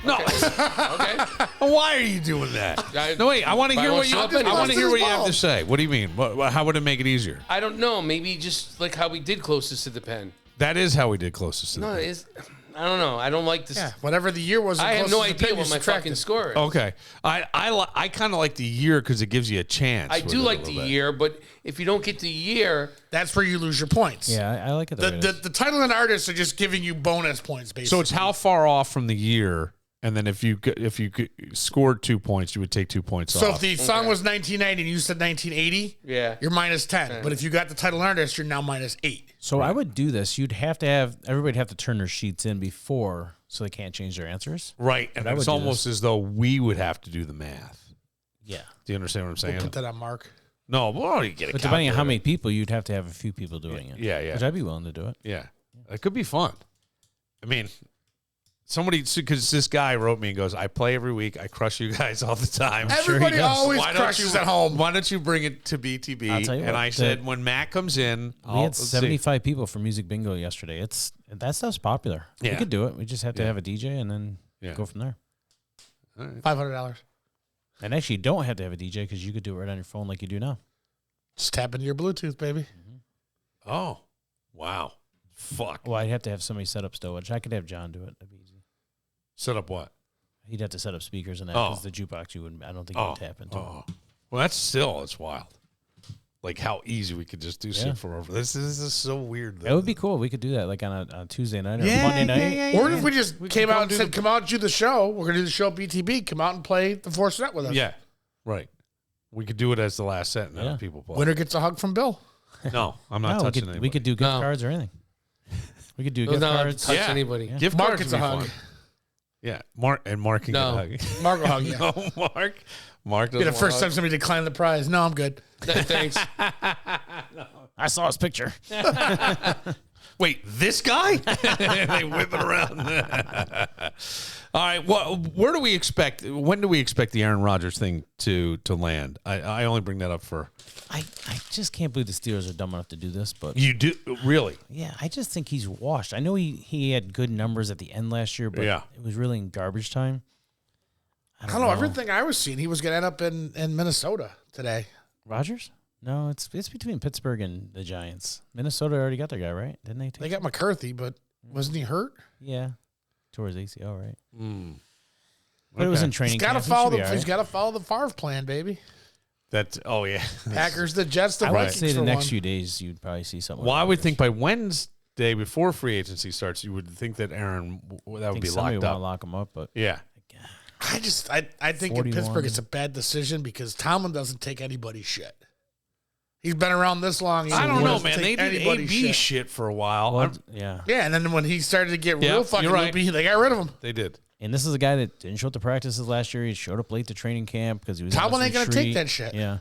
No. Okay. Why are you doing that? No, wait. I want to I hear won't what you. show up anyway. I want to hear what you have to Balls. say. What do you mean? How would it make it easier? I don't know. Maybe just like how we did closest to the pen. That is how we did closest to No, the it is. I don't know. I don't like this. Yeah, whatever the year was. I have closest no to the idea pin, what you my subtract fucking it. score is. Okay. I kind of like the year because it gives you a chance. I with do it a like the little bit. year, but if you don't get the year, That's where you lose your points. Yeah, I like it. that way it is. The title and artists are just giving you bonus points, basically. So it's how far off from the year, and then if you scored 2 points, you would take 2 points So off. if the song was 1990 and you said 1980, yeah. you're minus 10. But if you got the title and artist, you're now minus 8. So I would do this. You'd have to have everybody have to turn their sheets in before, so they can't change their answers. Right, and I would it's do almost as though we would have to do the math. Yeah. Do you understand what I'm saying? We'll put that on Mark. No, well, you get a But depending on how calculator. many people, you'd have to have a few people doing it. Yeah. Which I'd be willing to do it. Yeah, it could be fun. I mean, somebody, because this guy wrote me and goes, I play every week. I crush you guys all the time. Everybody always Why don't crushes you- at home. Why don't you bring it to BTB? I'll tell you and what, I said, when Matt comes in, We had 75 people for Music Bingo yesterday. That stuff's popular. We Yeah. could do it. We just have to Yeah. have a DJ and then Yeah. go from there. $500. And actually, you don't have to have a DJ because you could do it right on your phone like you do now. Just tap into your Bluetooth, baby. Oh, wow. Fuck. Well, I'd have to have somebody set up stowage. I could have John do it. That'd be easy. Set up what? He'd have to set up speakers and that because the jukebox you wouldn't. I don't think you would tap into. Well, it's wild. Like how easy we could just do shit for over. This is so weird. It would be cool. We could do that like on a Tuesday night or Monday night. Or if we just came out and said, "Come out and do the show. We're gonna do the show at BTB. Come out and play the 4th set with us." Yeah, right. We could do it as the last set and have people play. Winner gets a hug from Bill. No, I'm not touching anybody. We could do gift cards or anything. We could do gift cards. Touch anybody. Yeah. Gift Marc cards gets a hug. Fun. Yeah, Marc can get a hug. Marc will hug you. No, Marc doesn't. Be the first time somebody declined the prize. No, I'm good. Thanks. I saw his picture. Wait, this guy? They whip it around. All right. Well, where do we expect? When do we expect the Aaron Rodgers thing to land? I only bring that up for. I just can't believe the Steelers are dumb enough to do this, but You do really? yeah, I just think he's washed. I know he had good numbers at the end last year, but it was really in garbage time. I don't know. Everything I was seeing, he was going to end up in Minnesota today. Rodgers? No, it's between Pittsburgh and the Giants. Minnesota already got their guy, right? Didn't they? They got McCarthy, but wasn't he hurt? Yeah, towards ACL, right? But Okay. it was in training. He's got to camp. follow He should be the. all He's right. got to follow the Favre plan, baby. Yeah. Packers, the Jets, the I would Vikings. say the for next one. few days you'd probably see something. Well, with I would Rodgers. think by Wednesday before free agency starts, you would think that Aaron that I would think be somebody locked want to up. lock him up, but Yeah. I think in 41. Pittsburgh it's a bad decision because Tomlin doesn't take anybody's shit. He's been around this long. He I don't know, doesn't man. They take did anybody's AB shit for a while. well, yeah. Yeah, and then when he started to get real fucking you're right. loopy, they got rid of him. They did. And this is a guy that didn't show up to practices last year. He showed up late to training camp because he was. Tomlin on ain't this gonna take retreat. that shit. Yeah,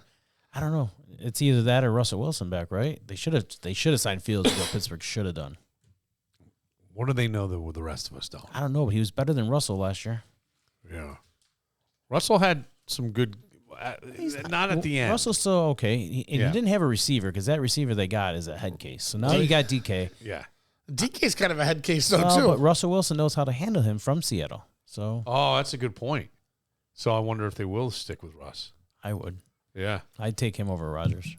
I don't know. It's either that or Russell Wilson back, right? They should have signed Fields. What Pittsburgh should have done. What do they know that the rest of us don't? I don't know, but he was better than Russell last year. Yeah. Russell had some good. Not at the end. Russell's still okay. He didn't have a receiver because that receiver they got is a head case. So now you got DK. Yeah. DK's kind of a head case though Well, too. but Russell Wilson knows how to handle him from Seattle. So Oh, that's a good point. So I wonder if they will stick with Russ. I would. Yeah. I'd take him over Rodgers.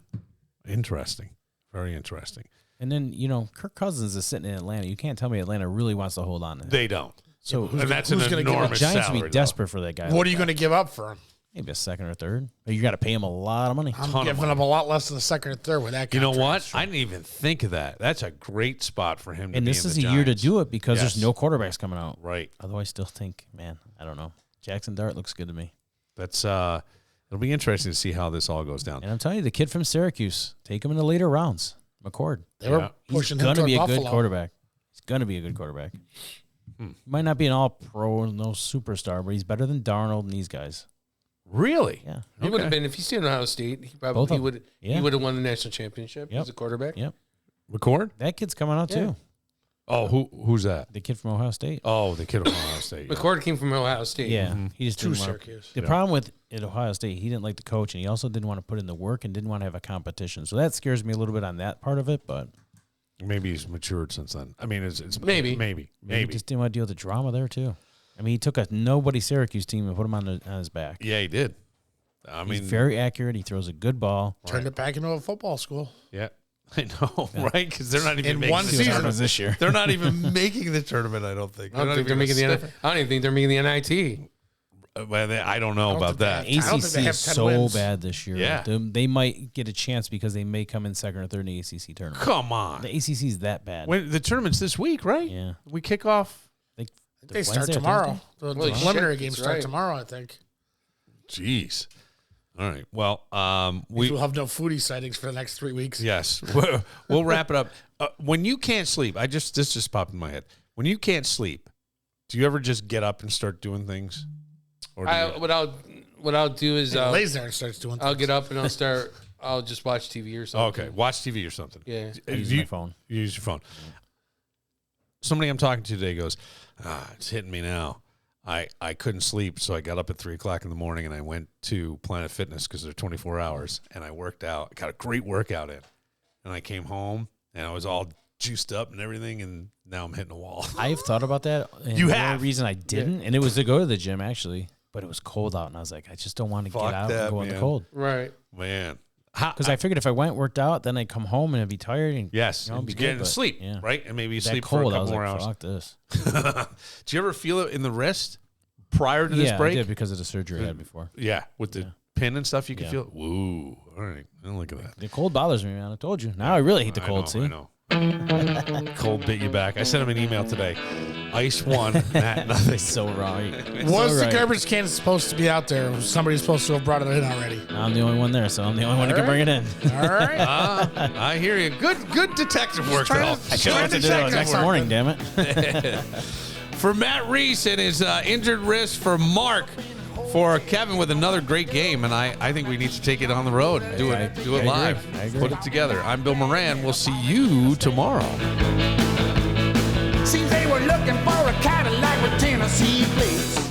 Interesting. Very interesting. And then, Kirk Cousins is sitting in Atlanta. You can't tell me Atlanta really wants to hold on to him. They don't. So And that's an who's gonna give up? enormous Giants would salary. be desperate for that guy. What are you going to give up for him? Maybe a second or third. But you got to pay him a lot of money. I'm Ton of giving money. up a lot less than the second or third with that. You know contract. what? I didn't even think of that. That's a great spot for him to And be this in is the a year to Giants. do it because Yes. there's no quarterbacks coming out. Right. Although I still think, man, I don't know. Jackson Dart looks good to me. That's it'll be interesting to see how this all goes down. And I'm telling you, the kid from Syracuse, take him in the later rounds. McCord. They were Yeah. He's pushing him going to toward be a Buffalo. good quarterback. He's going to be a good quarterback. Might not be an all-pro, no superstar, but he's better than Darnold and these guys. Really? Yeah. He would have been if he stayed in Ohio State. He Both probably of would. them. Yeah. He would have won the national championship Yep. as a quarterback. Yep. Record? That kid's coming out, too. Oh, who's that? The kid from Ohio State. Oh, the kid from Ohio State. Yeah. McCord came from Ohio State. Yeah. He just To didn't want Syracuse. The problem with at Ohio State, he didn't like the coach, and he also didn't want to put in the work and didn't want to have a competition. So that scares me a little bit on that part of it, but Maybe he's matured since then. I mean, it's Maybe. maybe. he just didn't want to deal with the drama there, too. I mean, he took a nobody Syracuse team and put him on his back. Yeah, he did. I He's mean, very accurate. He throws a good ball. Turned it back into a football school. yeah, I know, right? Because they're not even In making one the season. tournament. this year. They're not even making the tournament. I don't think. I don't think they're making the. I don't even think they're making the NIT. I don't know about that. I don't think they ACC have is 10 so wins. bad this year. Yeah. They might get a chance because they may come in second or third in the ACC tournament. Come on. The ACC is that bad. When the tournament's this week, right? Yeah. We kick off. They start Wednesday or tomorrow. Thursday? The Holy preliminary shit, games that's start right. tomorrow, I think. Jeez. All right. Well, We'll have no foodie sightings for the next 3 weeks. yes, we'll wrap it up. When you can't sleep, this just popped in my head. When you can't sleep, do you ever just get up and start doing things? Or do you- What I'll do is He lays there and starts doing I'll things. get up and I'll just watch TV or something. okay, watch TV or something. Yeah. I use my phone. You use your phone. Somebody I'm talking to today goes, it's hitting me now. I couldn't sleep, so I got up at 3 o'clock in the morning and I went to Planet Fitness because they're 24 hours, and I worked out. Got a great workout in. And I came home, and I was all juiced up and everything, and now I'm hitting a wall. I've thought about that. And You the have? only reason I didn't, and it was to go to the gym, actually, but it was cold out, and I was like, I just don't want to Fuck get out that, and go in the man. cold. Right. Man, Because I figured if I worked out, then I'd come home and I'd be tired. And, yes, you know, be get good, sleep, yeah. right? And maybe you That sleep cold, for a I couple was more like, hours. fuck this. Do you ever feel it in the wrist prior to this break? I did because of the surgery I had before. Yeah, with the pin and stuff, you can Yeah. feel it. Woo. All right. Look at that. The cold bothers me, man. I told you. Now I really hate the cold, I know. Cold bit you back. I sent him an email today. Ice one, Matt, nothing. So right. Was the garbage can supposed to be out there? Somebody's supposed to have brought it in already. I'm the only one there, so I'm the only one who can bring it in. All right. I hear you. Good detective work, though. I should have to do that next morning, damn it. For Matt Reese and his injured wrist, for Mark, for Kevin with another great game, and I think we need to take it on the road. Do it live. I agree. Put it together. I'm Bill Moran. We'll see you tomorrow. Seems they were looking for a Cadillac with Tennessee plates.